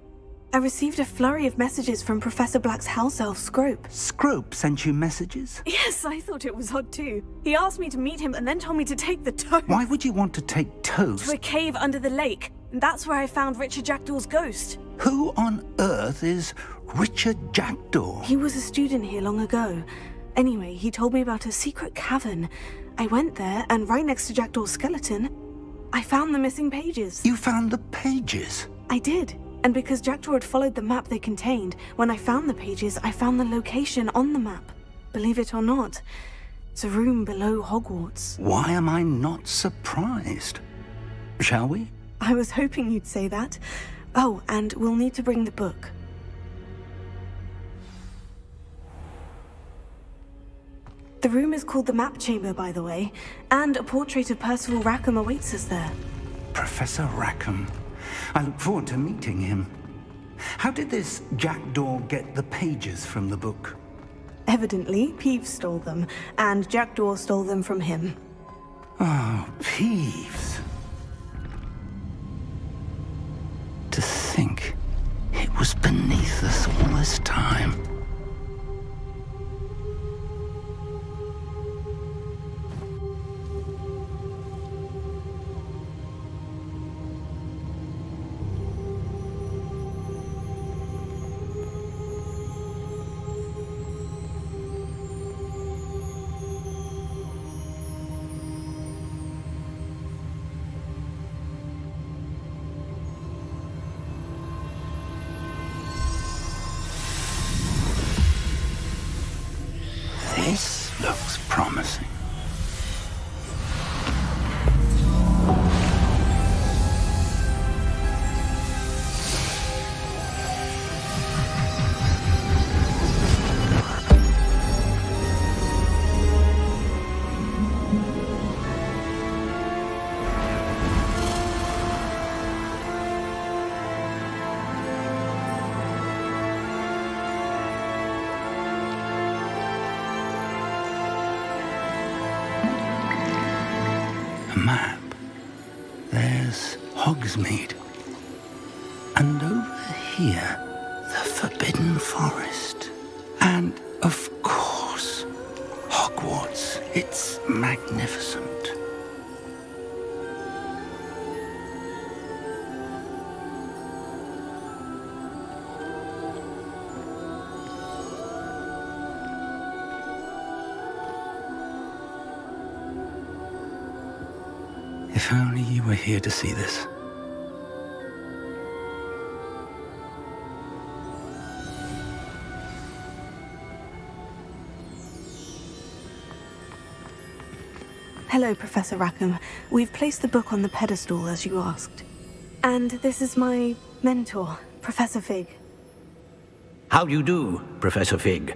I received a flurry of messages from Professor Black's house elf, Scrope. Scrope sent you messages? Yes, I thought it was odd too. He asked me to meet him and then told me to take the toast. Why would you want to take toast? To a cave under the lake. And that's where I found Richard Jackdaw's ghost. Who on earth is Richard Jackdaw? He was a student here long ago. Anyway, he told me about a secret cavern. I went there, and right next to Jackdaw's skeleton, I found the missing pages. You found the pages? I did. And because Jackdaw had followed the map they contained, when I found the pages, I found the location on the map. Believe it or not, it's a room below Hogwarts. Why am I not surprised? Shall we? I was hoping you'd say that. Oh, and we'll need to bring the book. The room is called the Map Chamber, by the way, and a portrait of Percival Rackham awaits us there. Professor Rackham. I look forward to meeting him. How did this Jackdaw get the pages from the book? Evidently, Peeves stole them, and Jackdaw stole them from him. Oh, Peeves. To think it was beneath us all this time. This looks promising. map, there's Hogsmeade. And over here, the Forbidden Forest. And, of course, Hogwarts. It's magnificent. If only you were here to see this. Hello, Professor Rackham. We've placed the book on the pedestal, as you asked. And this is my mentor, Professor Fig. How do you do, Professor Fig?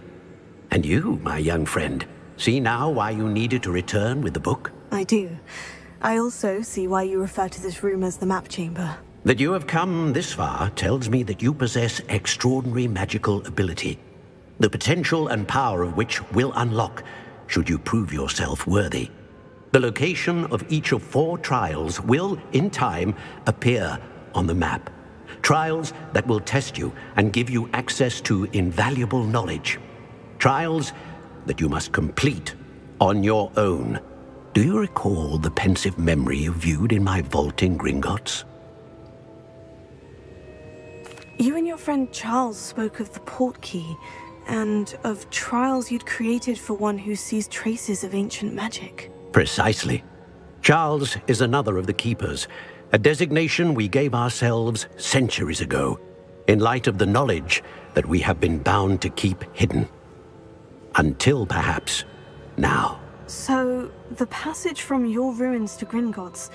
And you, my young friend, see now why you needed to return with the book? I do. I also see why you refer to this room as the map chamber. That you have come this far tells me that you possess extraordinary magical ability, the potential and power of which will unlock should you prove yourself worthy. The location of each of 4 trials will, in time, appear on the map. Trials that will test you and give you access to invaluable knowledge. Trials that you must complete on your own. Do you recall the pensive memory you viewed in my vault in Gringotts? You and your friend Charles spoke of the portkey, and of trials you'd created for one who sees traces of ancient magic. Precisely. Charles is another of the Keepers, a designation we gave ourselves centuries ago, in light of the knowledge that we have been bound to keep hidden. Until, perhaps, now. So, the passage from your ruins to Gringotts,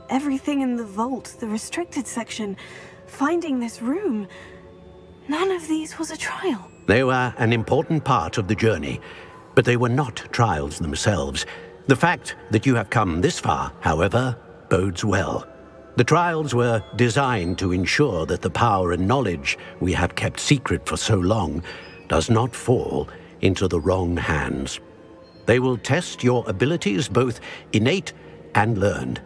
everything in the vault, the restricted section, finding this room, none of these was a trial. They were an important part of the journey, but they were not trials themselves. The fact that you have come this far, however, bodes well. The trials were designed to ensure that the power and knowledge we have kept secret for so long does not fall into the wrong hands. They will test your abilities, both innate and learned.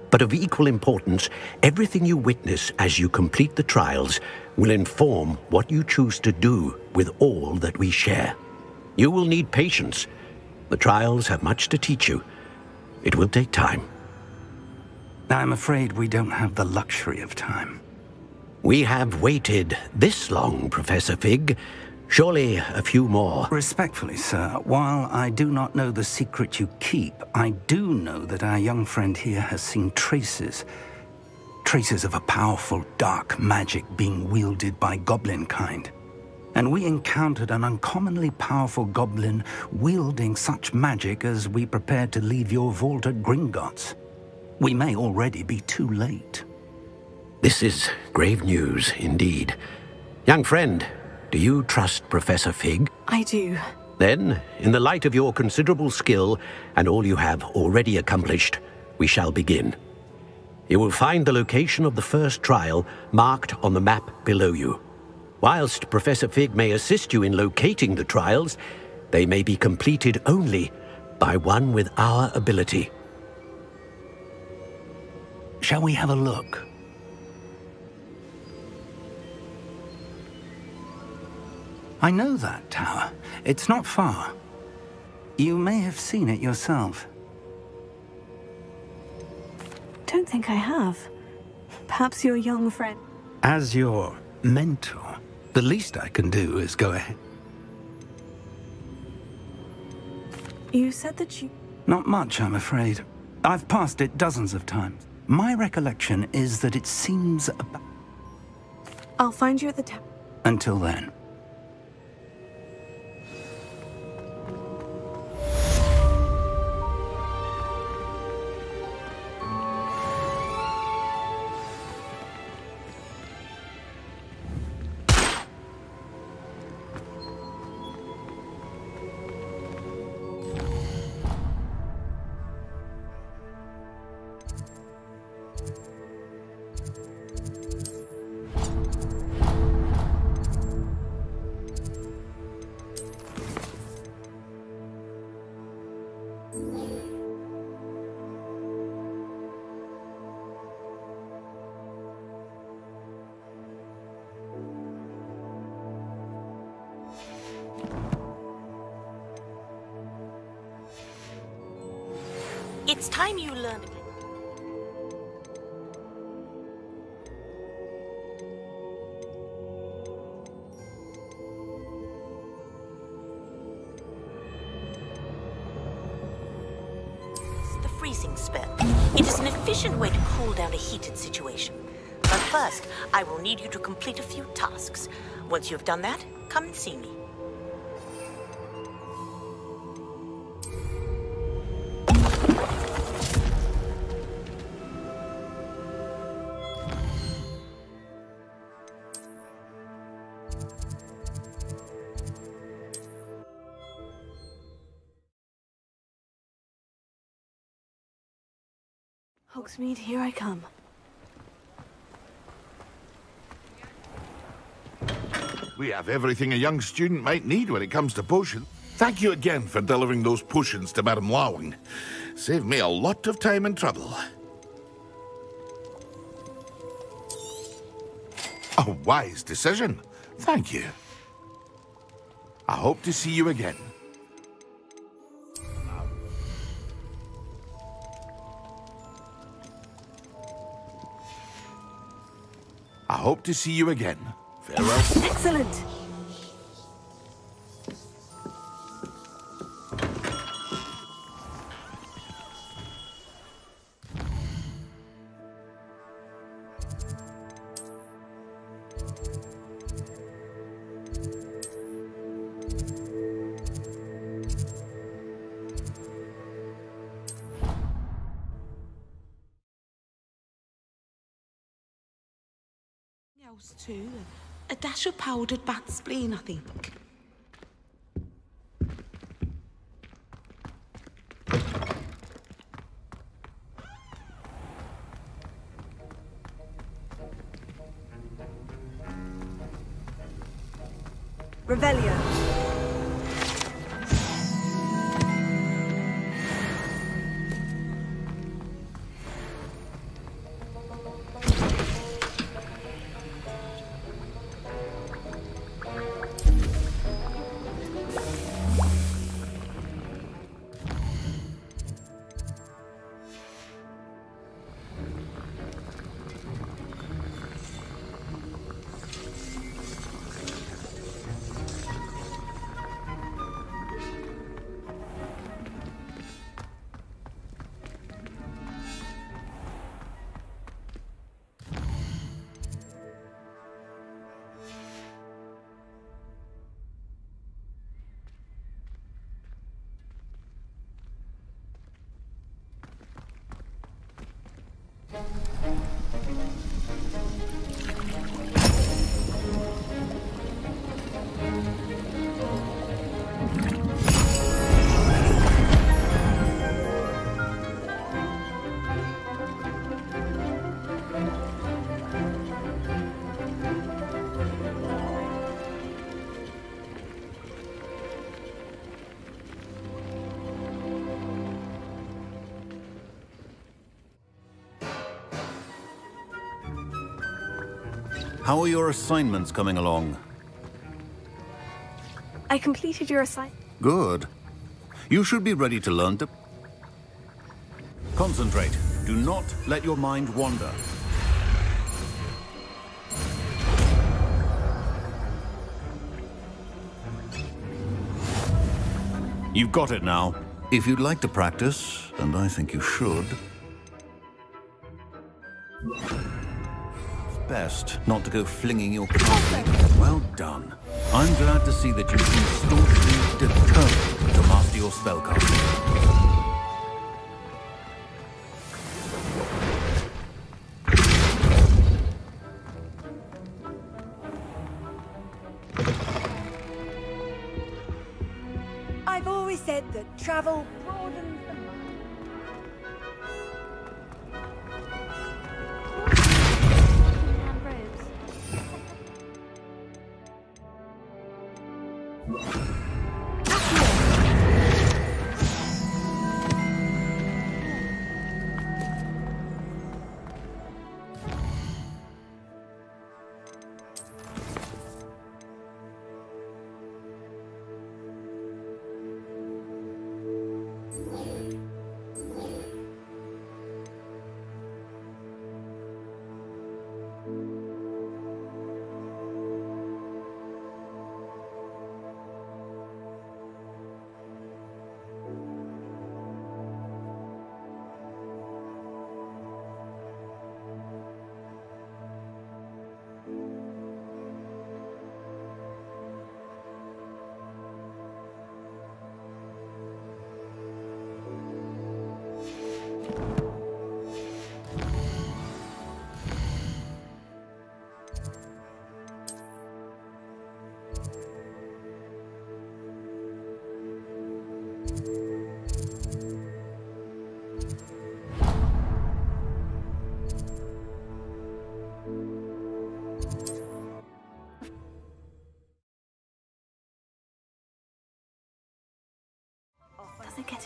But of equal importance, everything you witness as you complete the trials will inform what you choose to do with all that we share. You will need patience. The trials have much to teach you. It will take time. I'm afraid we don't have the luxury of time. We have waited this long, Professor Fig. Surely a few more. Respectfully, sir, while I do not know the secret you keep, I do know that our young friend here has seen traces of a powerful dark magic being wielded by goblin kind. And we encountered an uncommonly powerful goblin wielding such magic as we prepared to leave your vault at Gringotts. We may already be too late. This is grave news indeed. Young friend, do you trust Professor Fig? I do. Then, in the light of your considerable skill and all you have already accomplished, we shall begin. You will find the location of the first trial marked on the map below you. Whilst Professor Fig may assist you in locating the trials, they may be completed only by one with our ability. Shall we have a look? I know that tower. It's not far. You may have seen it yourself. Don't think I have. Perhaps your young friend. As your mentor, the least I can do is go ahead. You said that you... Not much, I'm afraid. I've passed it dozens of times. My recollection is that it seems about... I'll find you at the tower. Until then. It's time you learned. The freezing spell. It is an efficient way to cool down a heated situation. But first, I will need you to complete a few tasks. Once you've done that, come and see me. Hogsmeade, here I come. We have everything a young student might need when it comes to potions. Thank you again for delivering those potions to Madame Lawing. Saved me a lot of time and trouble. A wise decision. Thank you. I hope to see you again. I hope to see you again. Farewell. Excellent! Else too. A dash of powdered bat spleen, I think. Revelio. How are your assignments coming along? I completed your assignment. Good. You should be ready to learn to... Concentrate. Do not let your mind wander. You've got it now. If you'd like to practice, and I think you should... Best not to go flinging your card. Well done. I'm glad to see that you seem staunchly determined to master your spellcasting. I've always said that travel broadens the mind.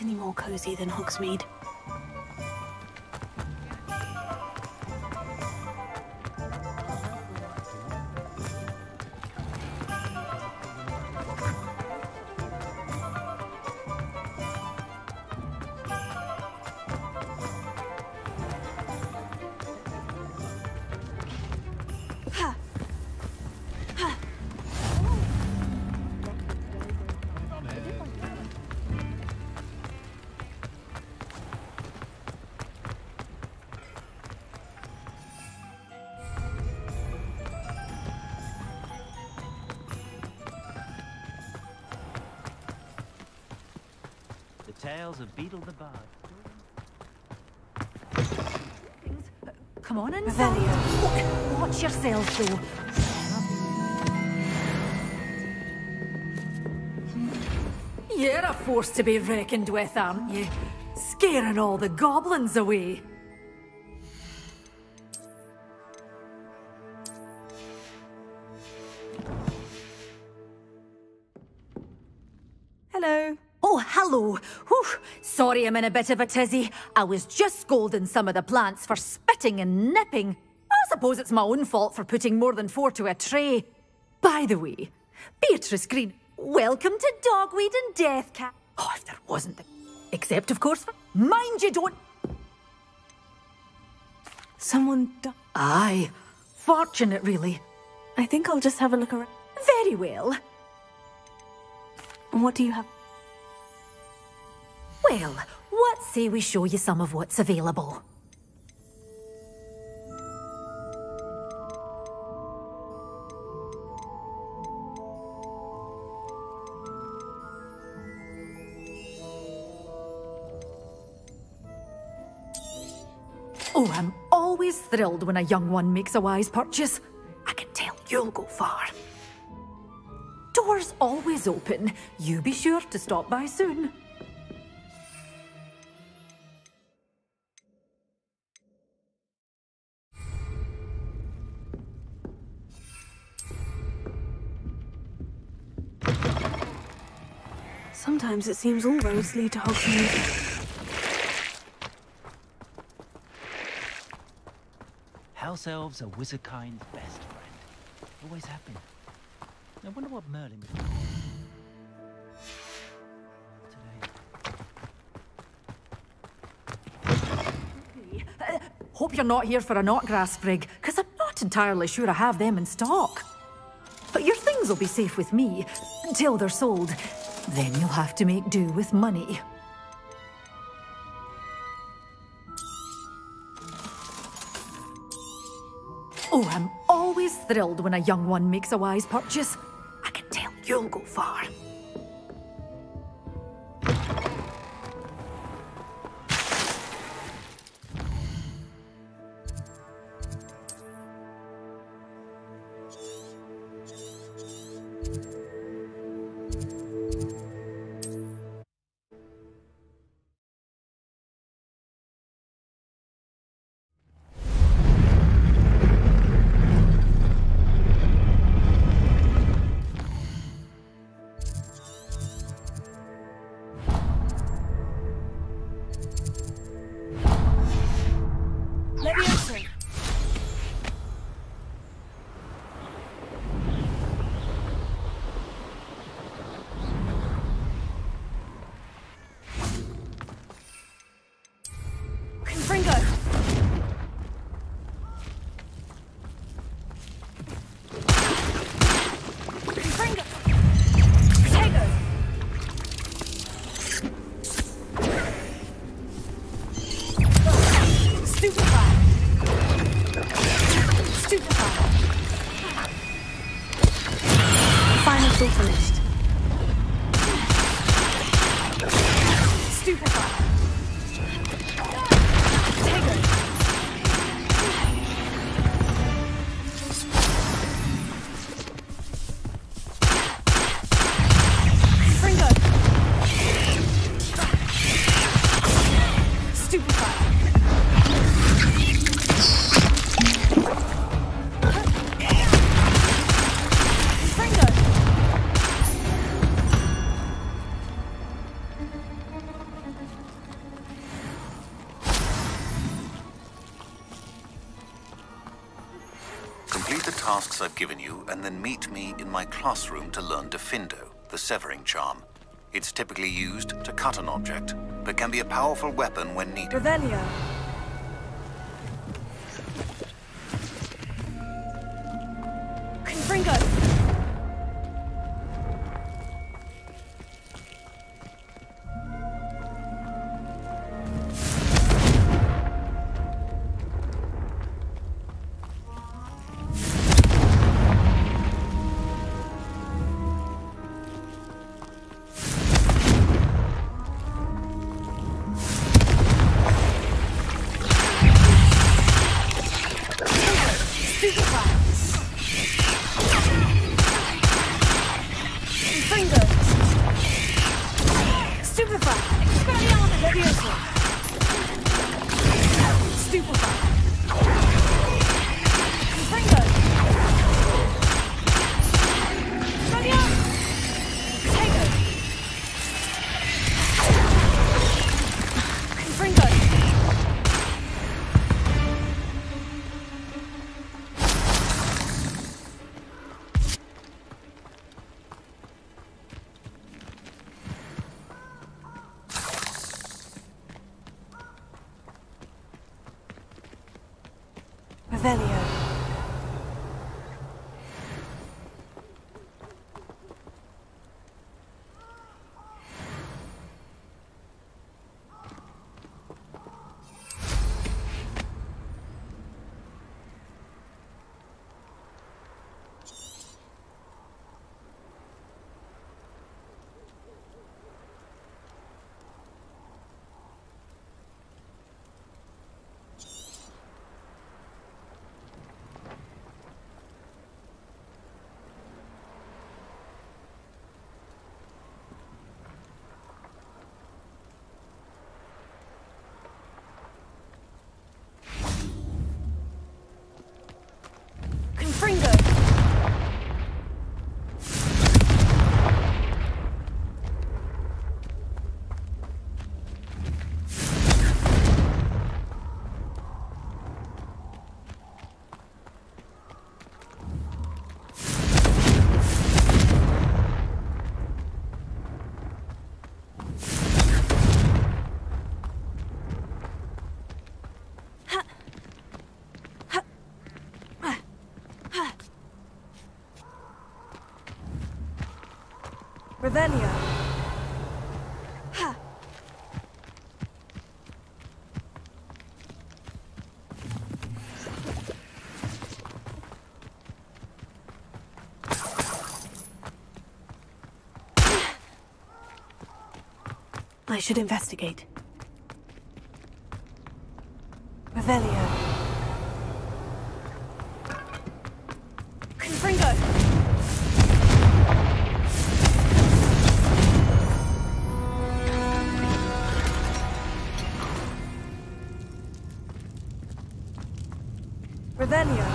get any more cozy than Hogsmeade. Tales of Beetle the Bard. Come on inside. Watch yourself, though. You're a force to be reckoned with, aren't you? Scaring all the goblins away. Hello. Oh, hello. Whew. Sorry I'm in a bit of a tizzy. I was just scolding some of the plants for spitting and nipping. I suppose it's my own fault for putting more than 4 to a tray. By the way, Beatrice Green, welcome to Dogweed and Deathcat. Oh, if there wasn't the... Except, of course, for... Mind you don't... Someone... Aye. Fortunate, really. I think I'll just have a look around. Very well. And what do you have? Well, what say we show you some of what's available? Oh, I'm always thrilled when a young one makes a wise purchase. I can tell you'll go far. Doors always open. You be sure to stop by soon. Sometimes it seems all roads lead to Hogsmeade. House elves are wizardkind's best friend. Always have been. I wonder what Merlin would do today. Hope you're not here for a knotgrass sprig, because I'm not entirely sure I have them in stock. But your things will be safe with me, until they're sold. Then you'll have to make do with money. Oh, I'm always thrilled when a young one makes a wise purchase. I can tell you'll go far. tasks I've given you, and then meet me in my classroom to learn Defindo, the severing charm. It's typically used to cut an object, but can be a powerful weapon when needed. Revelio. Confringo. Revelio. Confringo. Revelio. Ha. I should investigate. Revelio. Confringo. Revelio.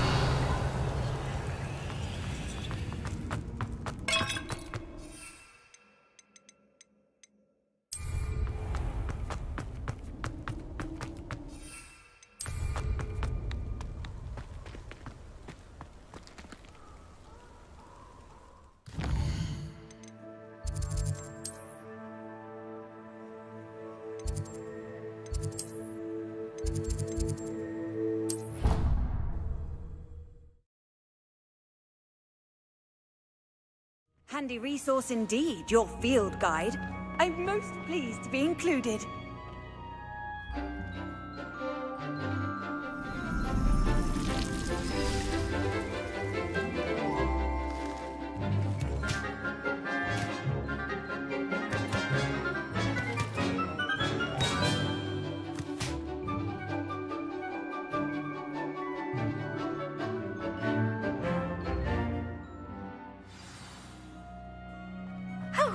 Handy resource indeed, your field guide. I'm most pleased to be included.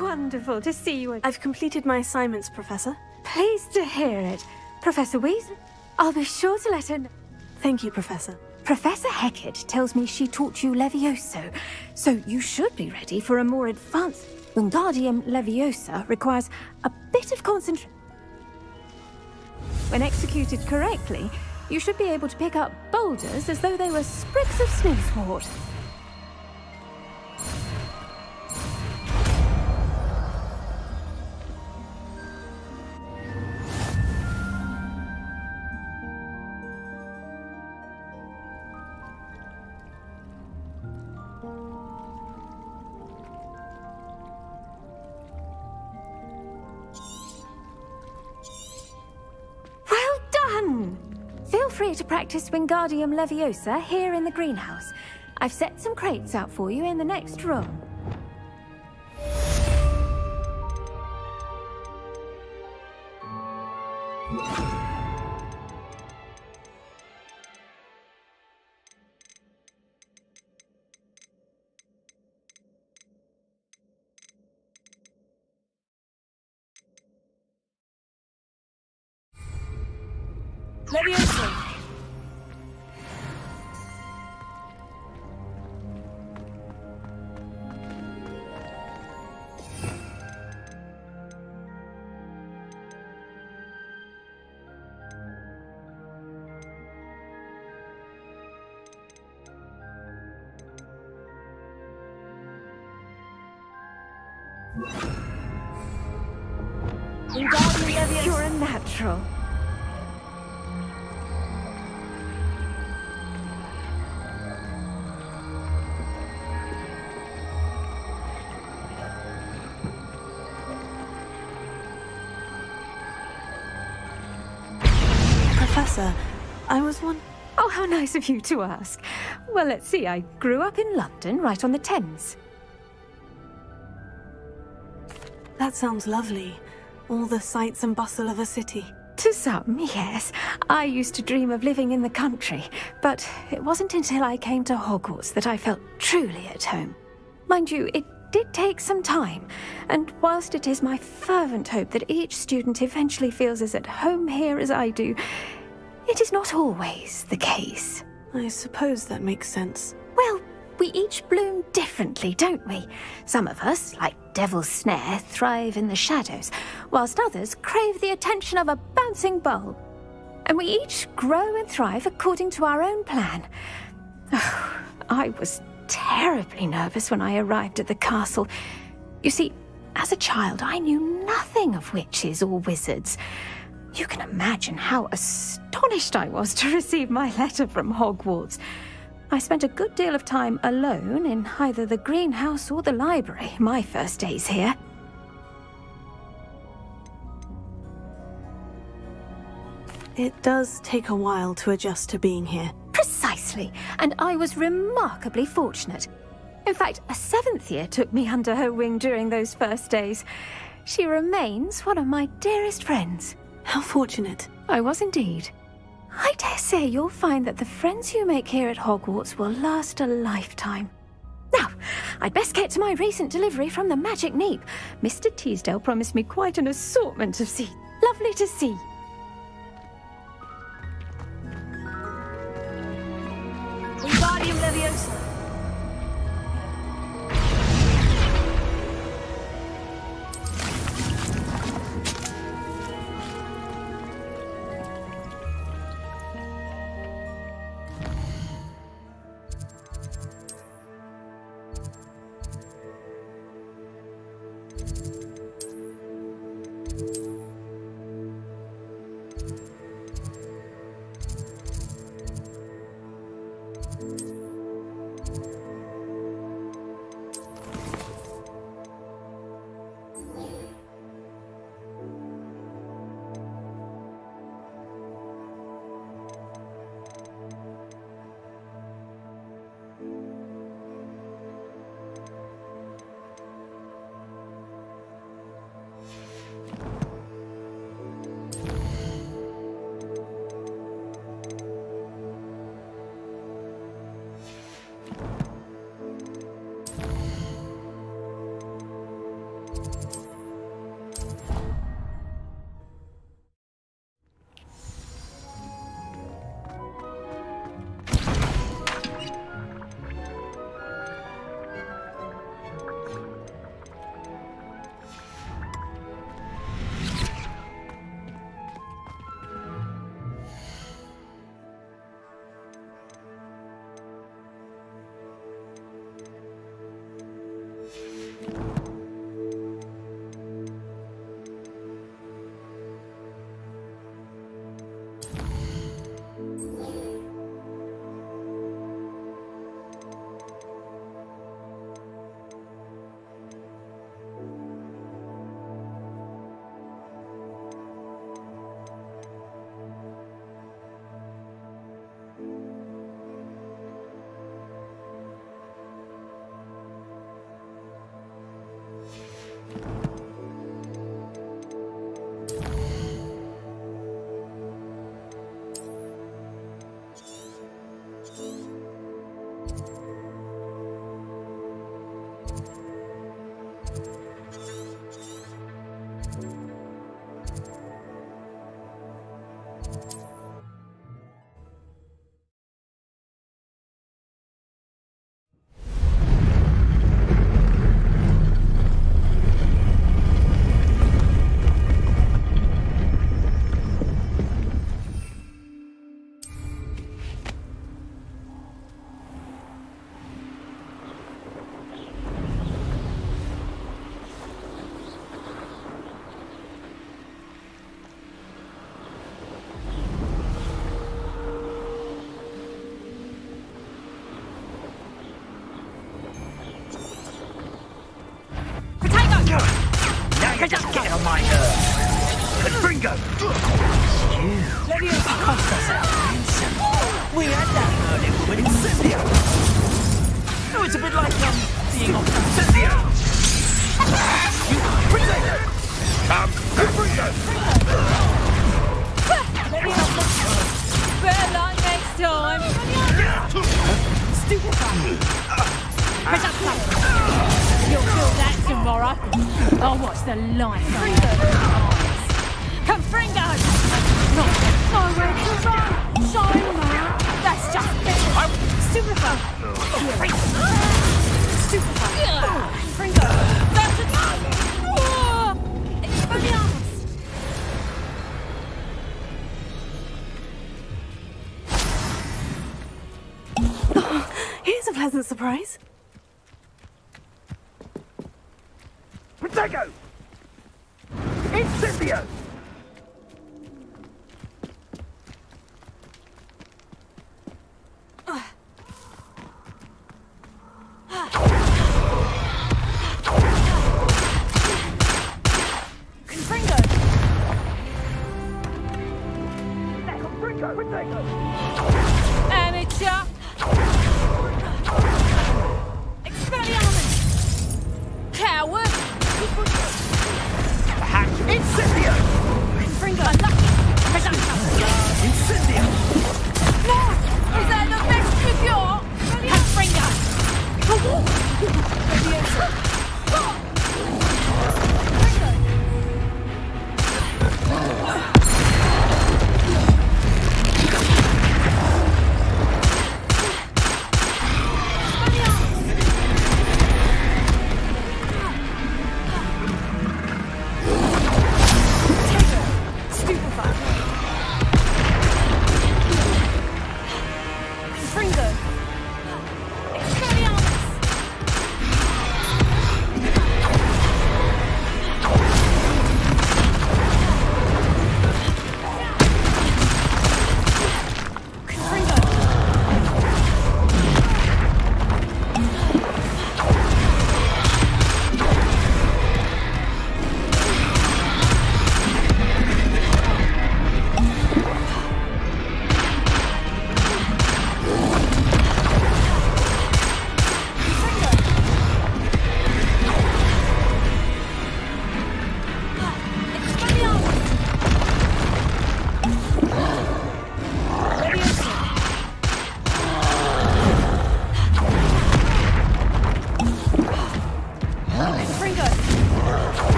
Wonderful to see you. I've completed my assignments, Professor. Pleased to hear it. Professor Weasley, I'll be sure to let her know. Thank you, Professor. Professor Hecat tells me she taught you Levioso, so you should be ready for a more advanced... Wingardium Leviosa requires a bit of concentration. When executed correctly, you should be able to pick up both boulders as though they were sprigs of sneezewort. Feel free to practice Wingardium Leviosa here in the greenhouse. I've set some crates out for you in the next room. Leviosa! Wingardium Leviosa! You're a natural. Professor, I was one. Oh, how nice of you to ask. Well, let's see. I grew up in London, right on the Thames. That sounds lovely. All the sights and bustle of a city. To some, yes. I used to dream of living in the country, but it wasn't until I came to Hogwarts that I felt truly at home. Mind you, it did take some time, and whilst it is my fervent hope that each student eventually feels as at home here as I do, it is not always the case. I suppose that makes sense. Well, we each bloom differently, don't we? Some of us, like Devil's Snare, thrive in the shadows, whilst others crave the attention of a bouncing bulb. And we each grow and thrive according to our own plan. Oh, I was terribly nervous when I arrived at the castle. You see, as a child, I knew nothing of witches or wizards. You can imagine how astonished I was to receive my letter from Hogwarts. I spent a good deal of time alone in either the greenhouse or the library my first days here. It does take a while to adjust to being here. Precisely, and I was remarkably fortunate. In fact, a 7th year took me under her wing during those first days. She remains one of my dearest friends. How fortunate. I was indeed. I dare say you'll find that the friends you make here at Hogwarts will last a lifetime. Now, I'd best get to my recent delivery from the Magic Neep. Mr. Teasdale promised me quite an assortment of seeds. Lovely to see. Wingardium Leviosa! Just get on my nerves. Confringo! Leviosa cost us out. We had that earlier with Incendio. No, it's a bit like being on Incendio. Confringo! Come, Confringo! Better luck next time. Stupefy. You'll feel that tomorrow. I'll watch the light from your eyes. Confringo! Nowhere to run. Sorry, man. That's just it. Stupefy. Stupefy. Confringo. That's it. Expelliarmus. Here's a pleasant surprise. Protego! Incendio! Confringo! Confringo! Protego! Amateur! Expelliarmus! Coward! Incendio! Confringo! Unlucky! Incendio! No! Is that the best you got?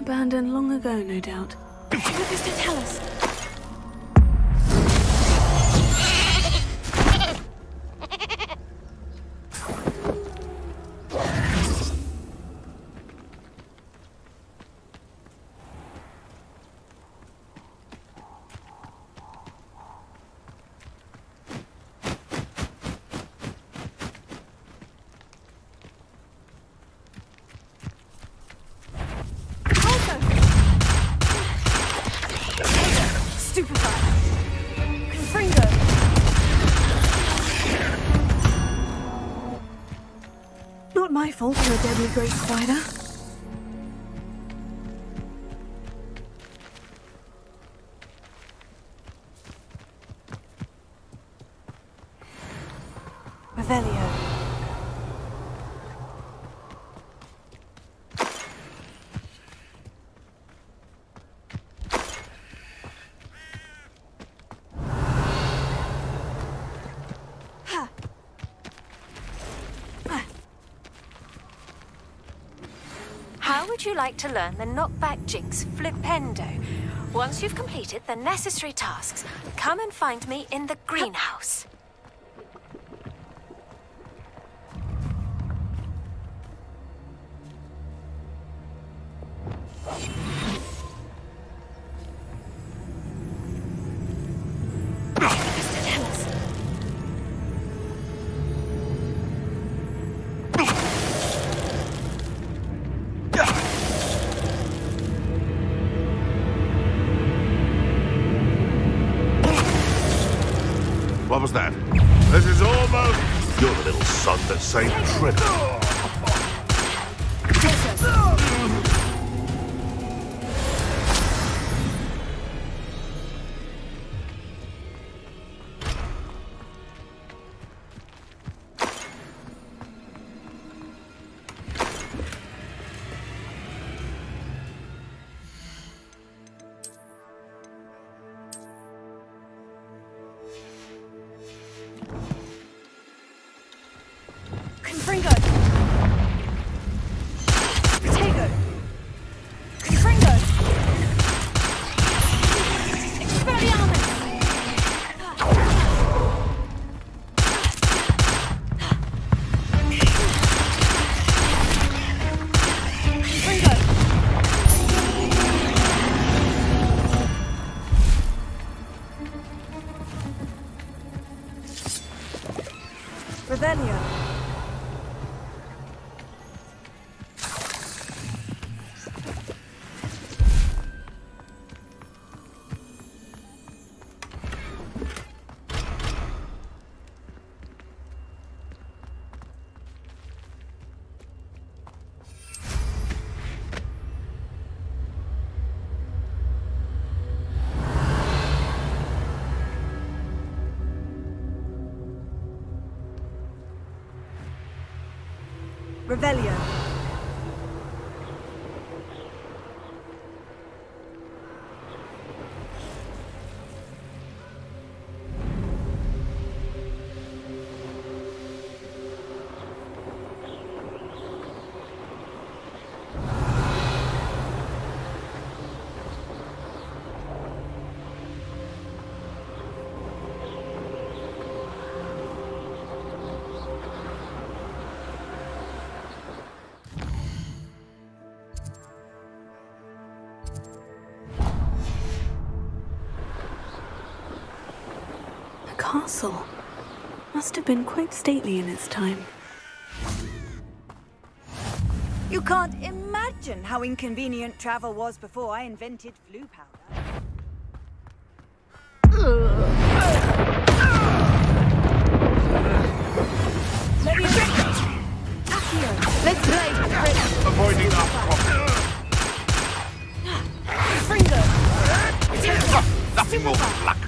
Abandoned long ago, no doubt. What is to tell us? Not my fault you're a deadly great spider. Revelio. How would you like to learn the knockback jinx Flipendo? Once you've completed the necessary tasks, come and find me in the greenhouse. What was that? This is almost... You're the little son that saved Trip. Revelio. Revelio. Castle must have been quite stately in its time. You can't imagine how inconvenient travel was before I invented flu powder. Let's play. Avoiding our nothing more than luck.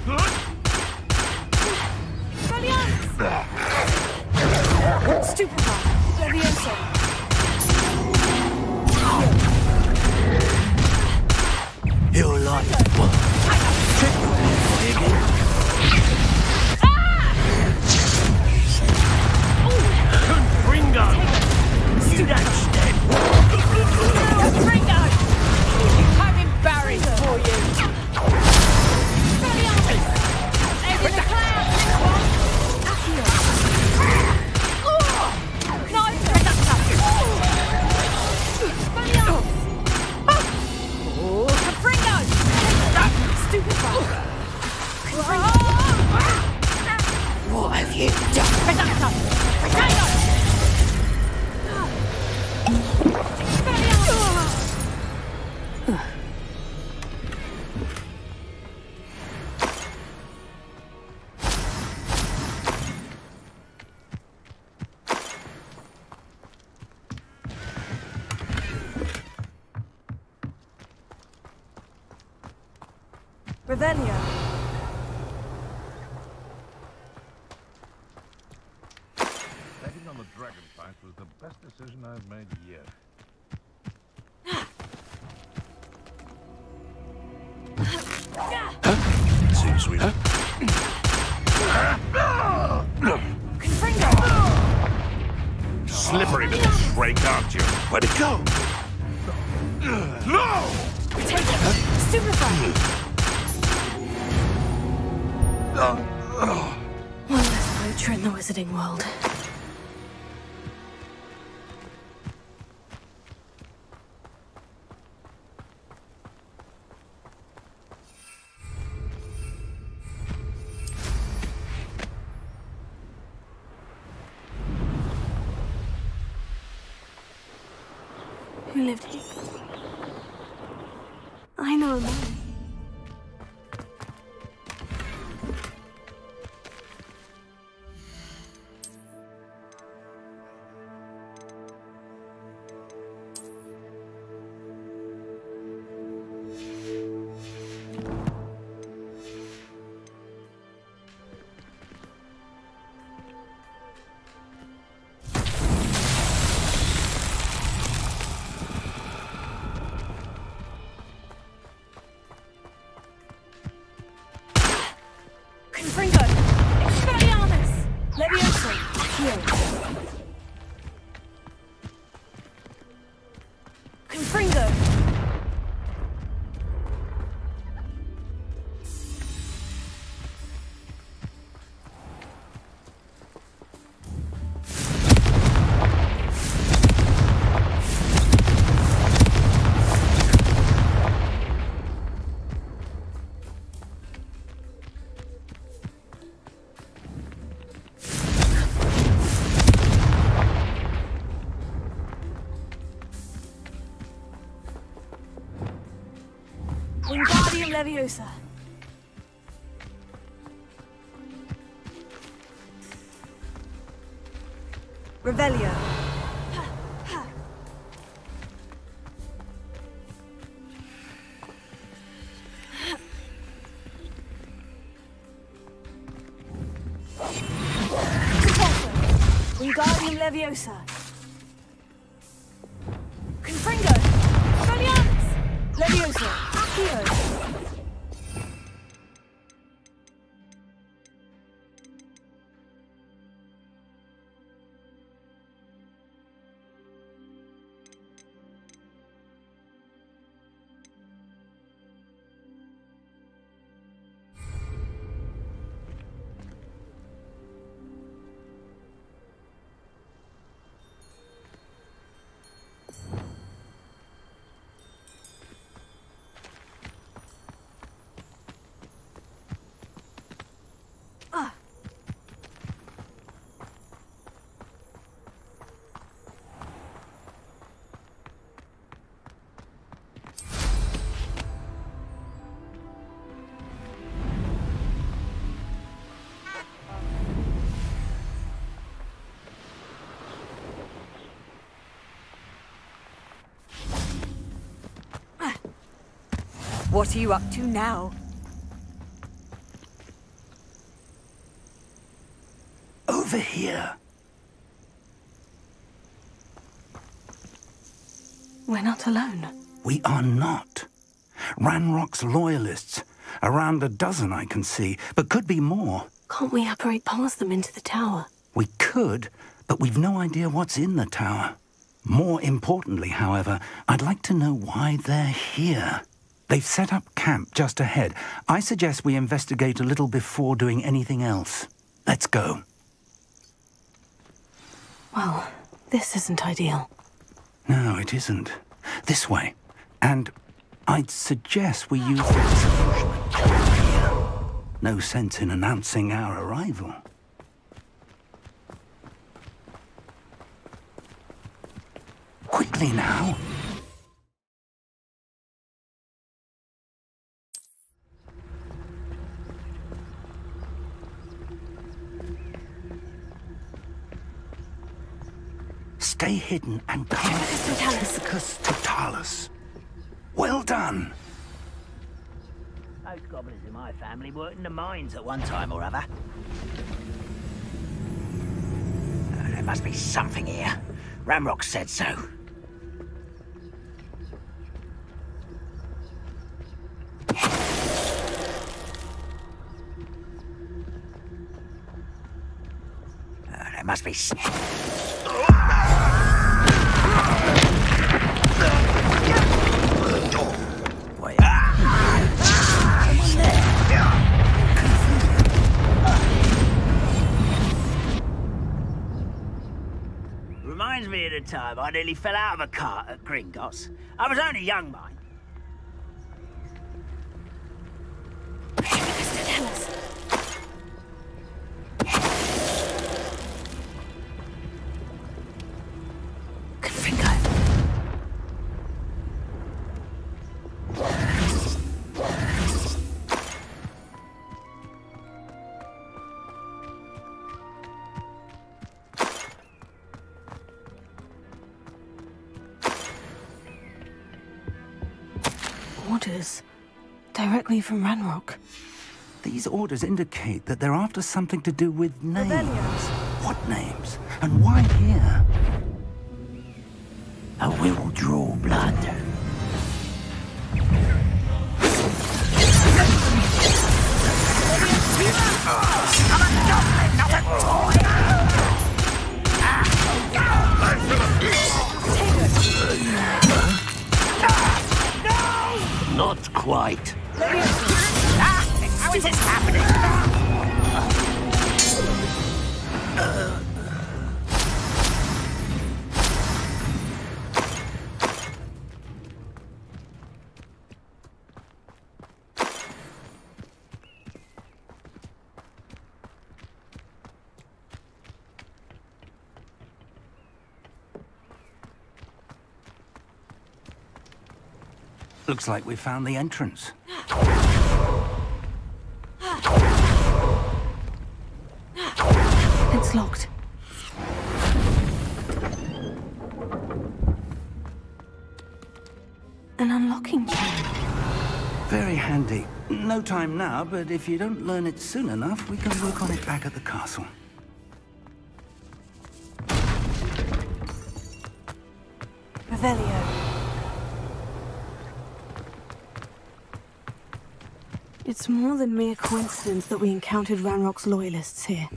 Stupefy. Levioso. You're like what? Confringo! That's dead! Confringo! I'm embarrassed for you. Over the clouds! Stupefy! Revelio. Betting on the dragon fight was the best decision I've made yet. Seems sweet. Slippery little shrike, aren't you? Where'd it go? No! Stupefy! One less poacher in the wizarding world. Who lived here? I know a man. Leviosa. Revelio. Wingardium Leviosa. Confringo. Expelliarmus. Leviosa. Accio. What are you up to now? Over here. We're not alone. We are not. Ranrock's loyalists. Around a dozen I can see, but could be more. Can't we apparate past them into the tower? We could, but we've no idea what's in the tower. More importantly, however, I'd like to know why they're here. They've set up camp just ahead. I suggest we investigate a little before doing anything else. Let's go. Well, this isn't ideal. No, it isn't. This way. And I'd suggest we use the... No sense in announcing our arrival. Quickly now. Stay hidden and cast Totalis. Well done. Most goblins in my family worked in the mines at one time or other. There must be something here. Ramrock said so. There must be... Reminds me of the time I nearly fell out of a cart at Gringotts. I was only young, mind. Tell us. Orders. Directly from Ranrock. These orders indicate that they're after something to do with names. What names? And why here? I will draw blood. I'm a goblin, not a toy! Not quite. How is this happening? Looks like we found the entrance. It's locked. An unlocking chain. Very handy. No time now, but if you don't learn it soon enough, we can work on it back at the castle. Revelio. It's more than mere coincidence that we encountered Ranrock's loyalists here.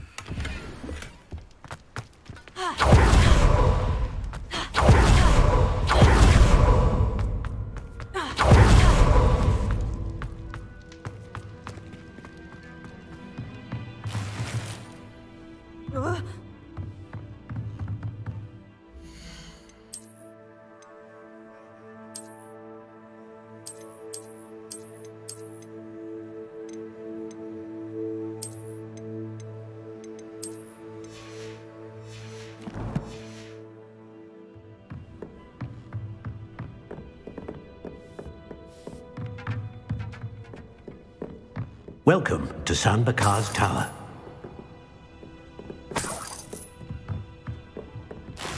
Welcome to San Bakar's Tower.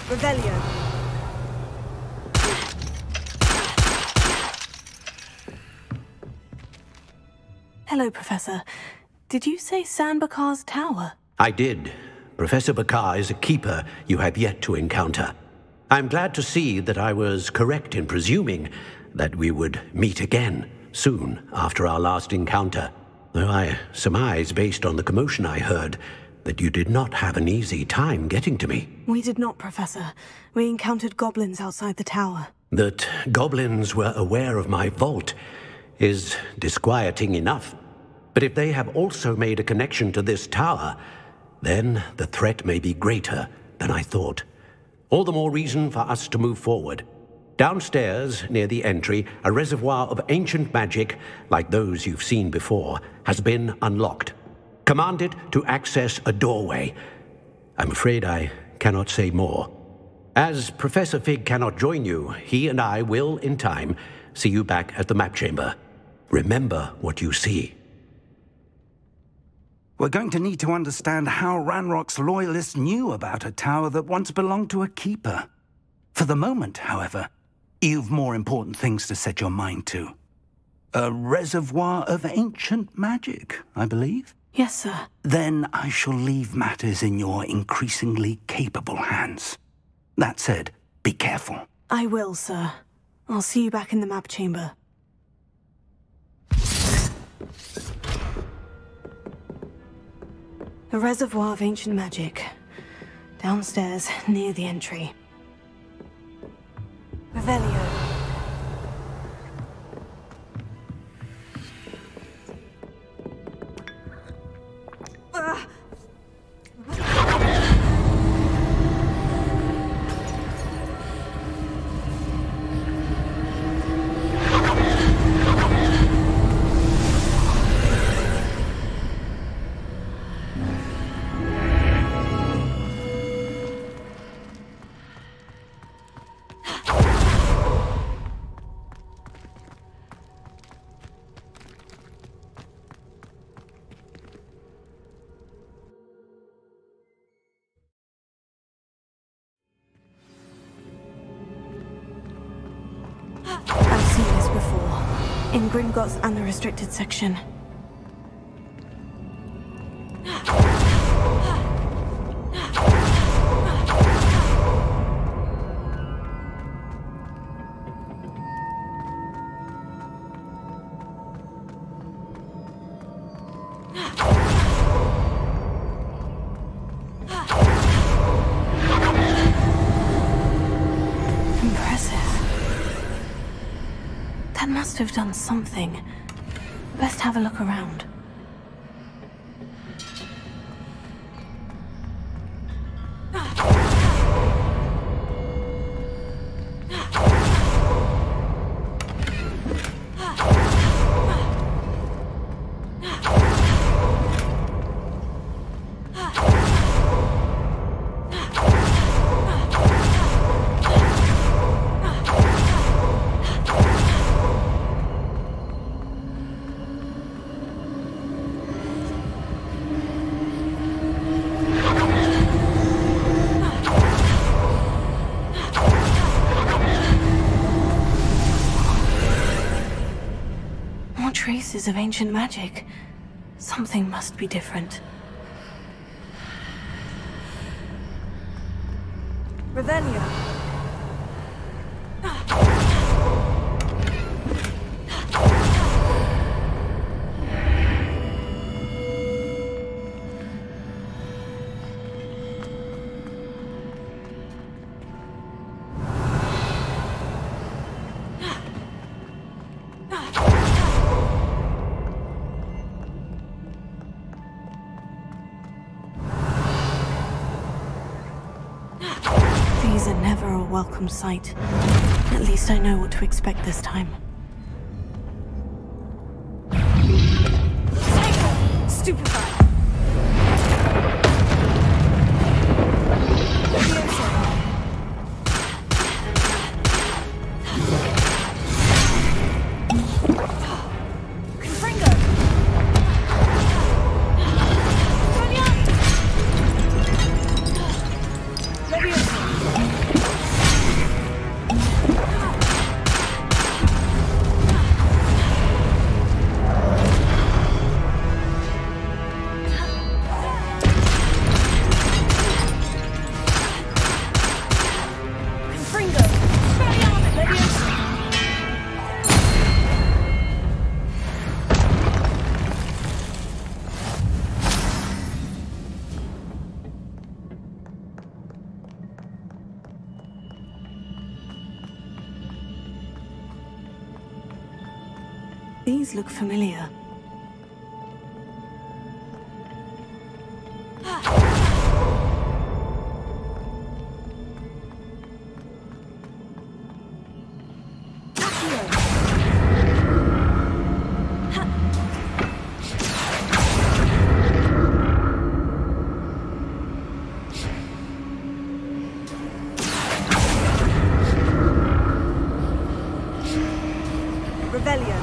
Revelio. Hello, Professor. Did you say San Bakar's Tower? I did. Professor Bakar is a keeper you have yet to encounter. I'm glad to see that I was correct in presuming that we would meet again soon after our last encounter. Though I surmise, based on the commotion I heard, that you did not have an easy time getting to me. We did not, Professor. We encountered goblins outside the tower. That goblins were aware of my vault is disquieting enough. But if they have also made a connection to this tower, then the threat may be greater than I thought. All the more reason for us to move forward. Downstairs, near the entry, a reservoir of ancient magic, like those you've seen before, has been unlocked. Command it to access a doorway. I'm afraid I cannot say more. As Professor Fig cannot join you, he and I will, in time, see you back at the map chamber. Remember what you see. We're going to need to understand how Ranrock's loyalists knew about a tower that once belonged to a keeper. For the moment, however, you've more important things to set your mind to. A reservoir of ancient magic, I believe? Yes, sir. Then I shall leave matters in your increasingly capable hands. That said, be careful. I will, sir. I'll see you back in the map chamber. A reservoir of ancient magic. Downstairs, near the entry. Revelio. I've seen this before. In Gringotts and the restricted section. That must have done something. Best have a look around. Traces of ancient magic. Something must be different. Revelio. These are never a welcome sight. At least I know what to expect this time. Stupefied! These look familiar. Revelio.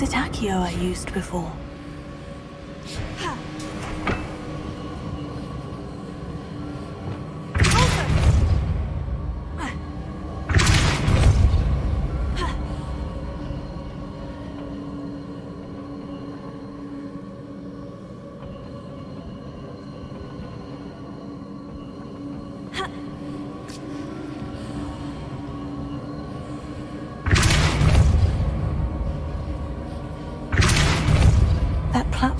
it Accio I used before?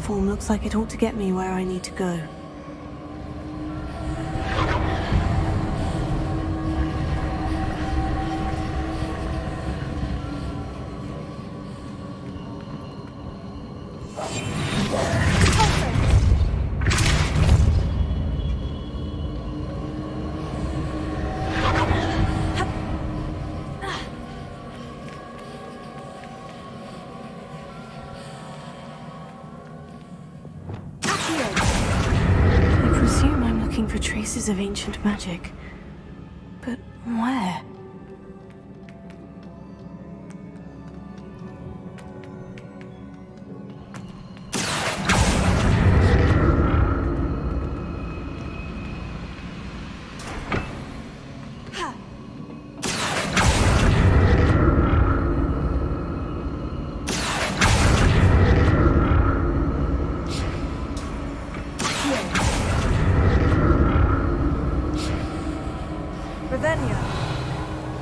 Looks like it ought to get me where I need to go. For traces of ancient magic. But where?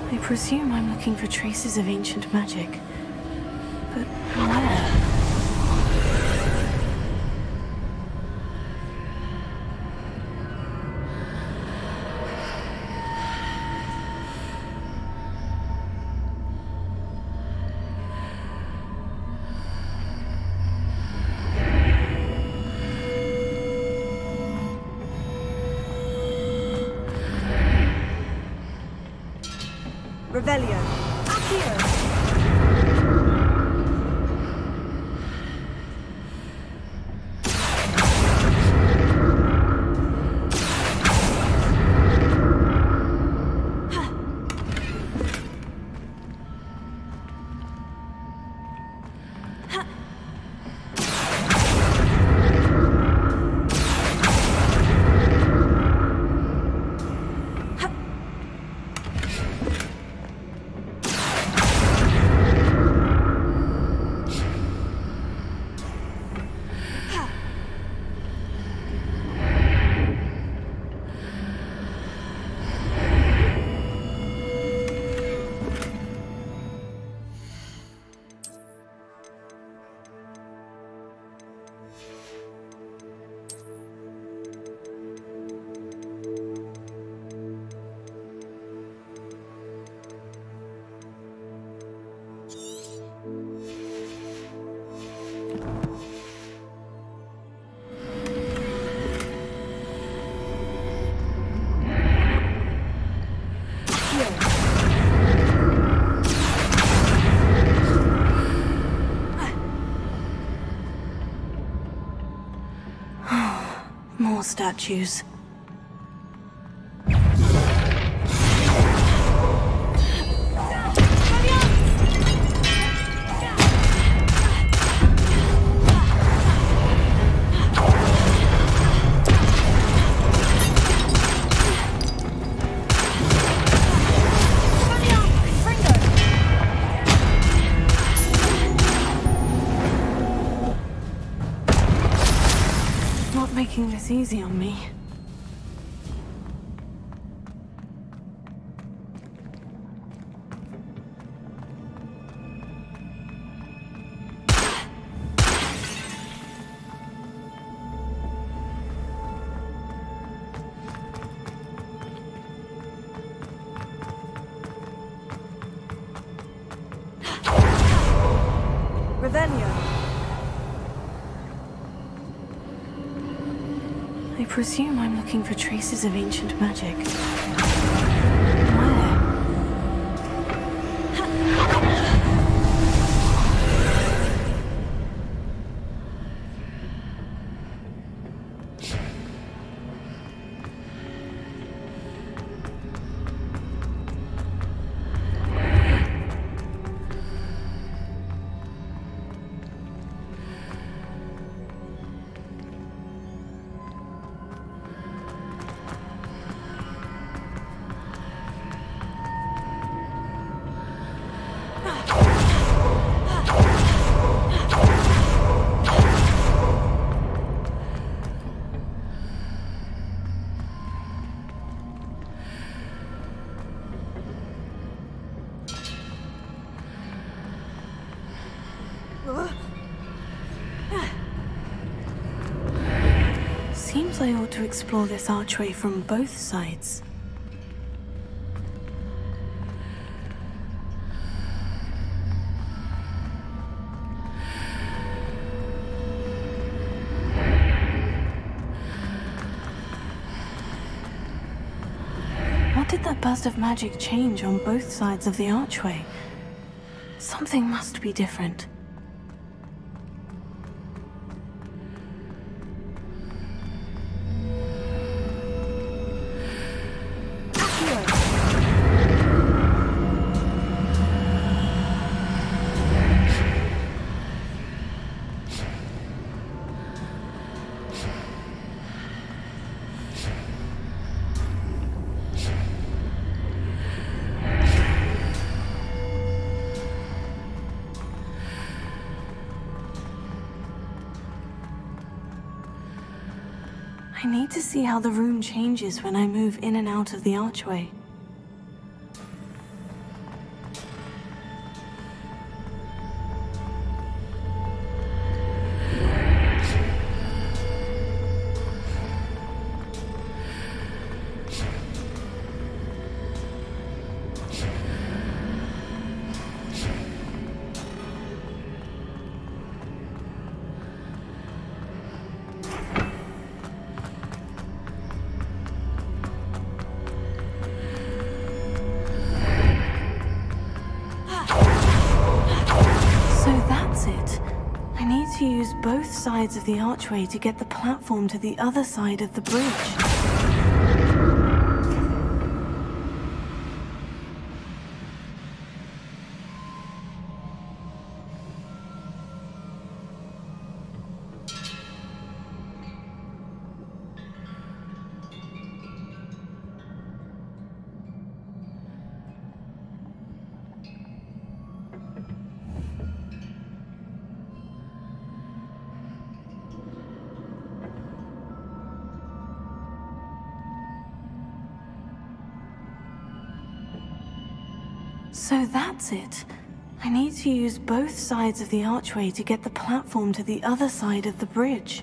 I presume I'm looking for traces of ancient magic. But where? Revelio. Accio. More statues. Not making this easy on me. Revelio. I presume I'm looking for traces of ancient magic. Where? Perhaps I ought to explore this archway from both sides. What did that burst of magic change on both sides of the archway? Something must be different. I need to see how the room changes when I move in and out of the archway. To use both sides of the archway to get the platform to the other side of the bridge. So that's it. I need to use both sides of the archway to get the platform to the other side of the bridge.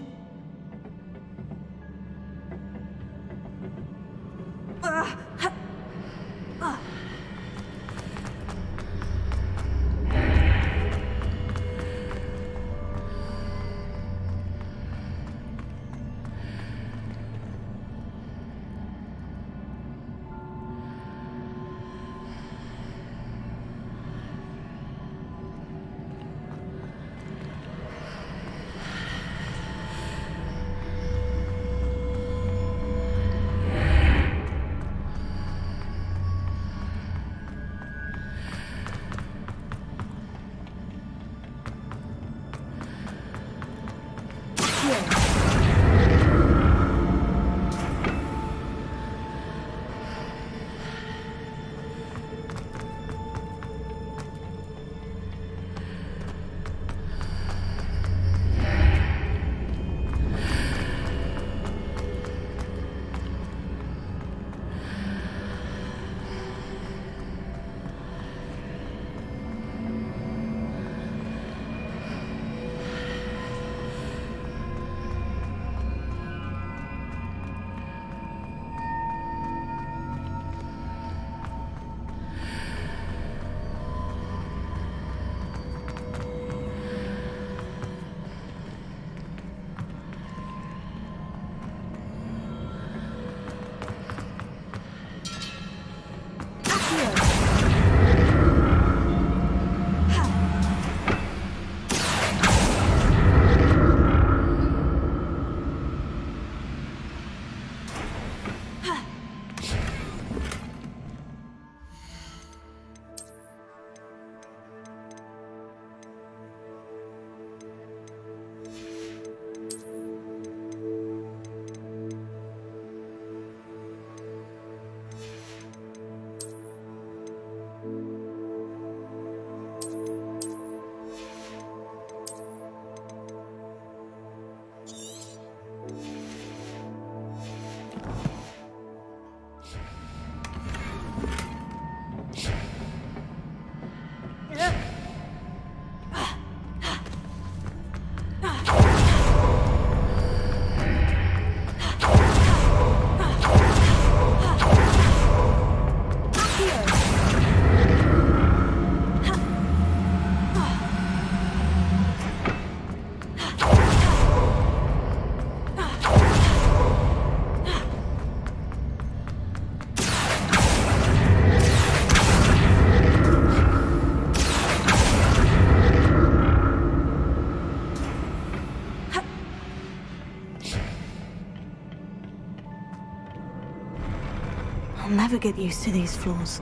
never get used to these floors.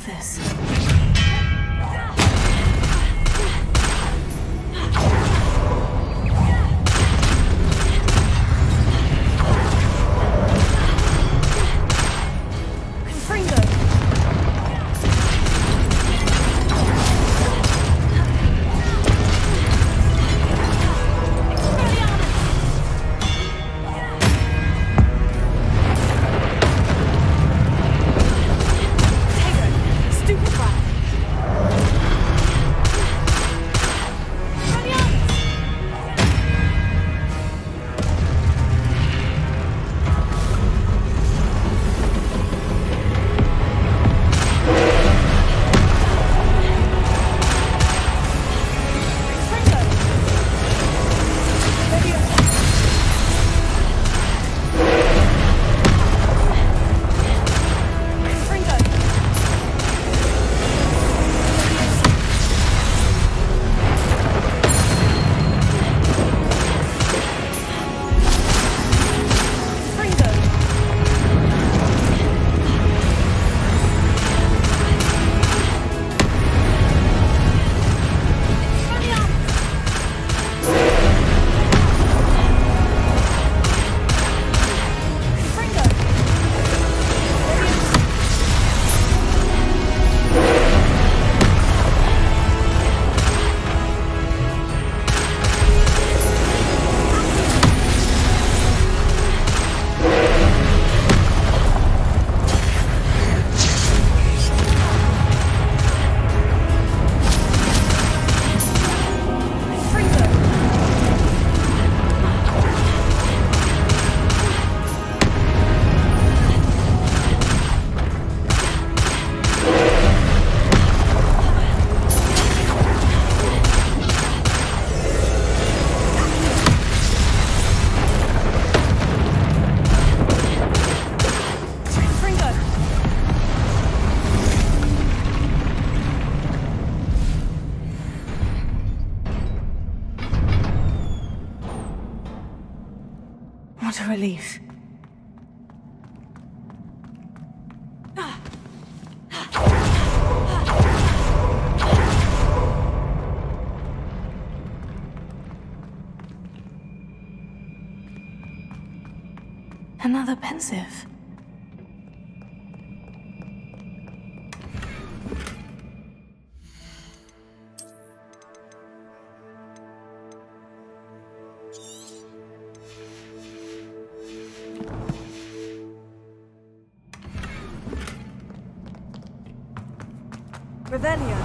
this. What a relief. Another pensive. Revelio.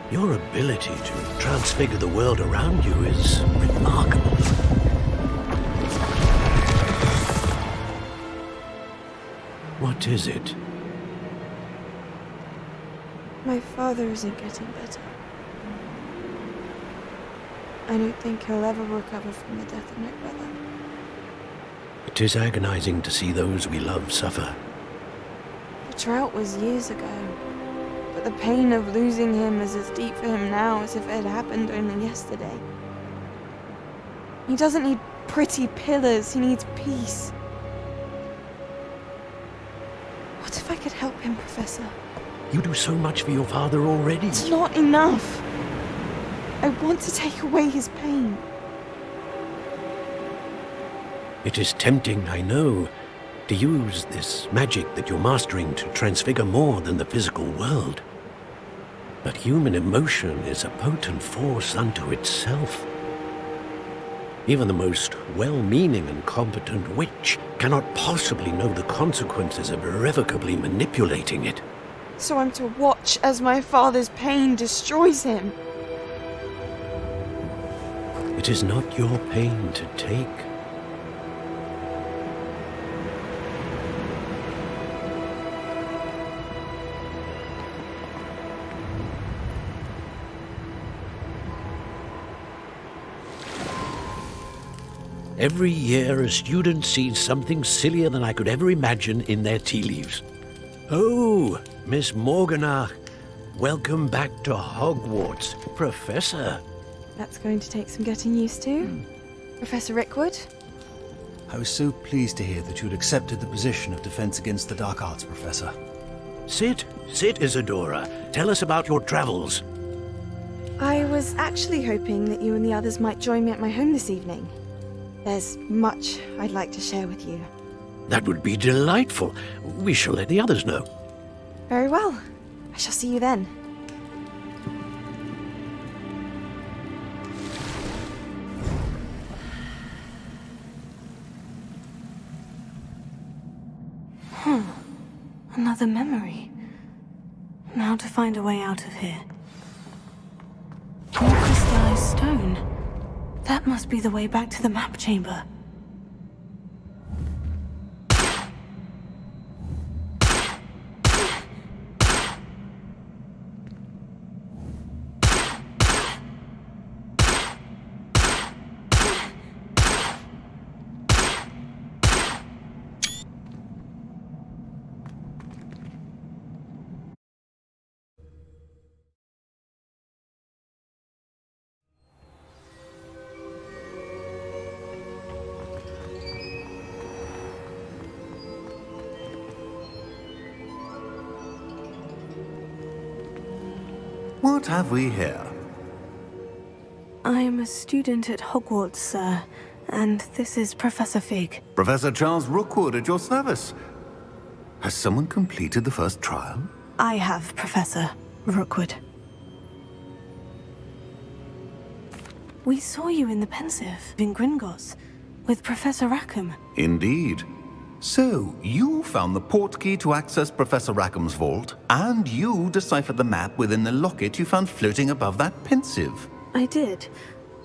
Your ability to transfigure the world around you is remarkable. What is it? My father isn't getting better. I don't think he'll ever recover from the death of my brother. It is agonizing to see those we love suffer. The drought was years ago, but the pain of losing him is as deep for him now as if it had happened only yesterday. He doesn't need pretty pillars, he needs peace. What if I could help him, Professor? You do so much for your father already. It's not enough. I want to take away his pain. It is tempting, I know, to use this magic that you're mastering to transfigure more than the physical world. But human emotion is a potent force unto itself. Even the most well-meaning and competent witch cannot possibly know the consequences of irrevocably manipulating it. So I'm to watch as my father's pain destroys him. It is not your pain to take. Every year, a student sees something sillier than I could ever imagine in their tea leaves. Oh, Miss Morganach, welcome back to Hogwarts, Professor. That's going to take some getting used to. Professor Rickwood? I was so pleased to hear that you'd accepted the position of Defense Against the Dark Arts, Professor. Sit, Isadora. Tell us about your travels. I was actually hoping that you and the others might join me at my home this evening. There's much I'd like to share with you. That would be delightful. We shall let the others know. Very well. I shall see you then. Another memory. Now to find a way out of here. More crystallized stone. That must be the way back to the map chamber. What have we here? I'm a student at Hogwarts, sir, and this is Professor Fig. Professor Charles Rookwood at your service. Has someone completed the first trial? I have, Professor Rookwood. We saw you in the Pensive in Gringotts with Professor Rackham. Indeed. So, you found the portkey to access Professor Rackham's vault, and you deciphered the map within the locket you found floating above that Pensive. I did.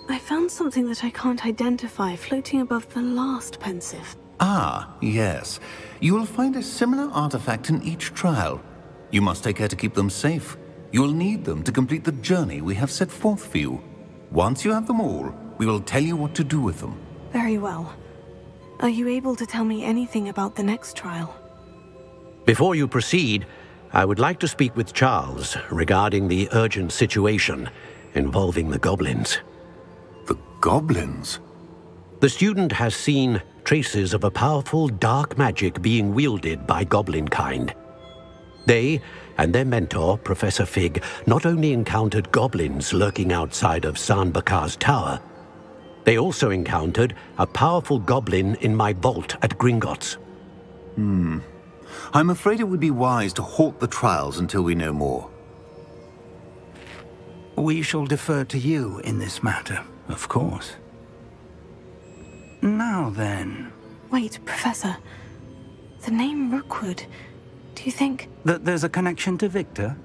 I found something that I can't identify floating above the last Pensive. Ah, yes. You will find a similar artifact in each trial. You must take care to keep them safe. You'll need them to complete the journey we have set forth for you. Once you have them all, we will tell you what to do with them. Very well. Are you able to tell me anything about the next trial? Before you proceed, I would like to speak with Charles regarding the urgent situation involving the goblins. The goblins? The student has seen traces of a powerful dark magic being wielded by goblin kind. They and their mentor, Professor Fig, not only encountered goblins lurking outside of San Bakar's tower, they also encountered a powerful goblin in my vault at Gringotts. I'm afraid it would be wise to halt the trials until we know more. We shall defer to you in this matter, of course. Now then... Wait, Professor. The name Rookwood. Do you think... that there's a connection to Victor?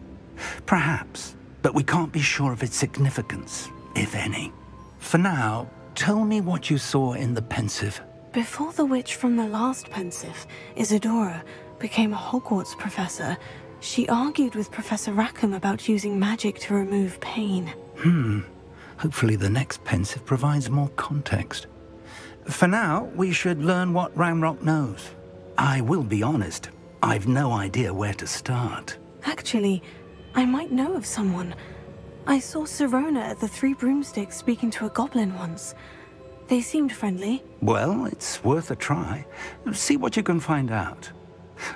Perhaps, but we can't be sure of its significance, if any. For now, tell me what you saw in the Pensive. Before the witch from the last Pensive, Isadora, became a Hogwarts professor, she argued with Professor Rackham about using magic to remove pain. Hopefully the next Pensive provides more context. For now, we should learn what Ranrock knows. I will be honest, I've no idea where to start. Actually, I might know of someone. I saw Sirona at the Three Broomsticks speaking to a goblin once. They seemed friendly. Well, it's worth a try. See what you can find out.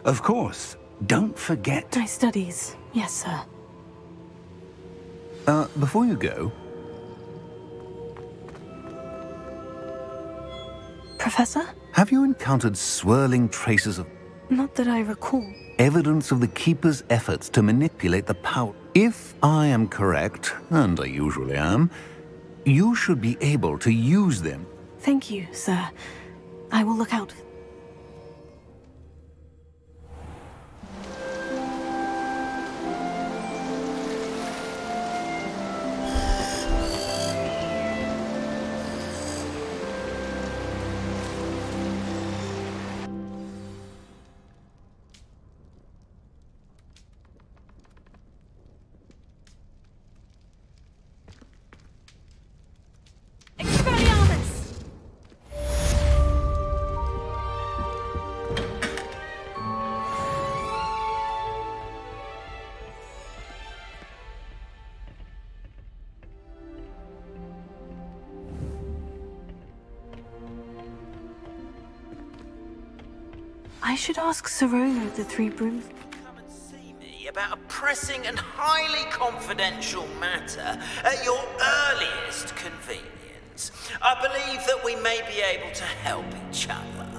Of course, don't forget... My studies, yes, sir. Before you go... Professor? Have you encountered swirling traces of... Not that I recall. Evidence of the Keeper's efforts to manipulate the power? If I am correct, and I usually am, you should be able to use them. Thank you, sir. I will look out. I should ask Serona of the Three Brooms. Come and see me about a pressing and highly confidential matter at your earliest convenience. I believe that we may be able to help each other.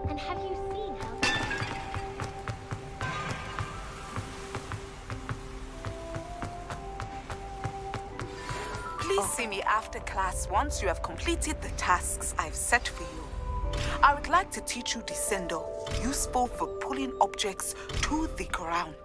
And have you seen how... Please see me after class once you have completed the tasks I've set for you. I would like to teach you Descendo, useful for pulling objects to the ground.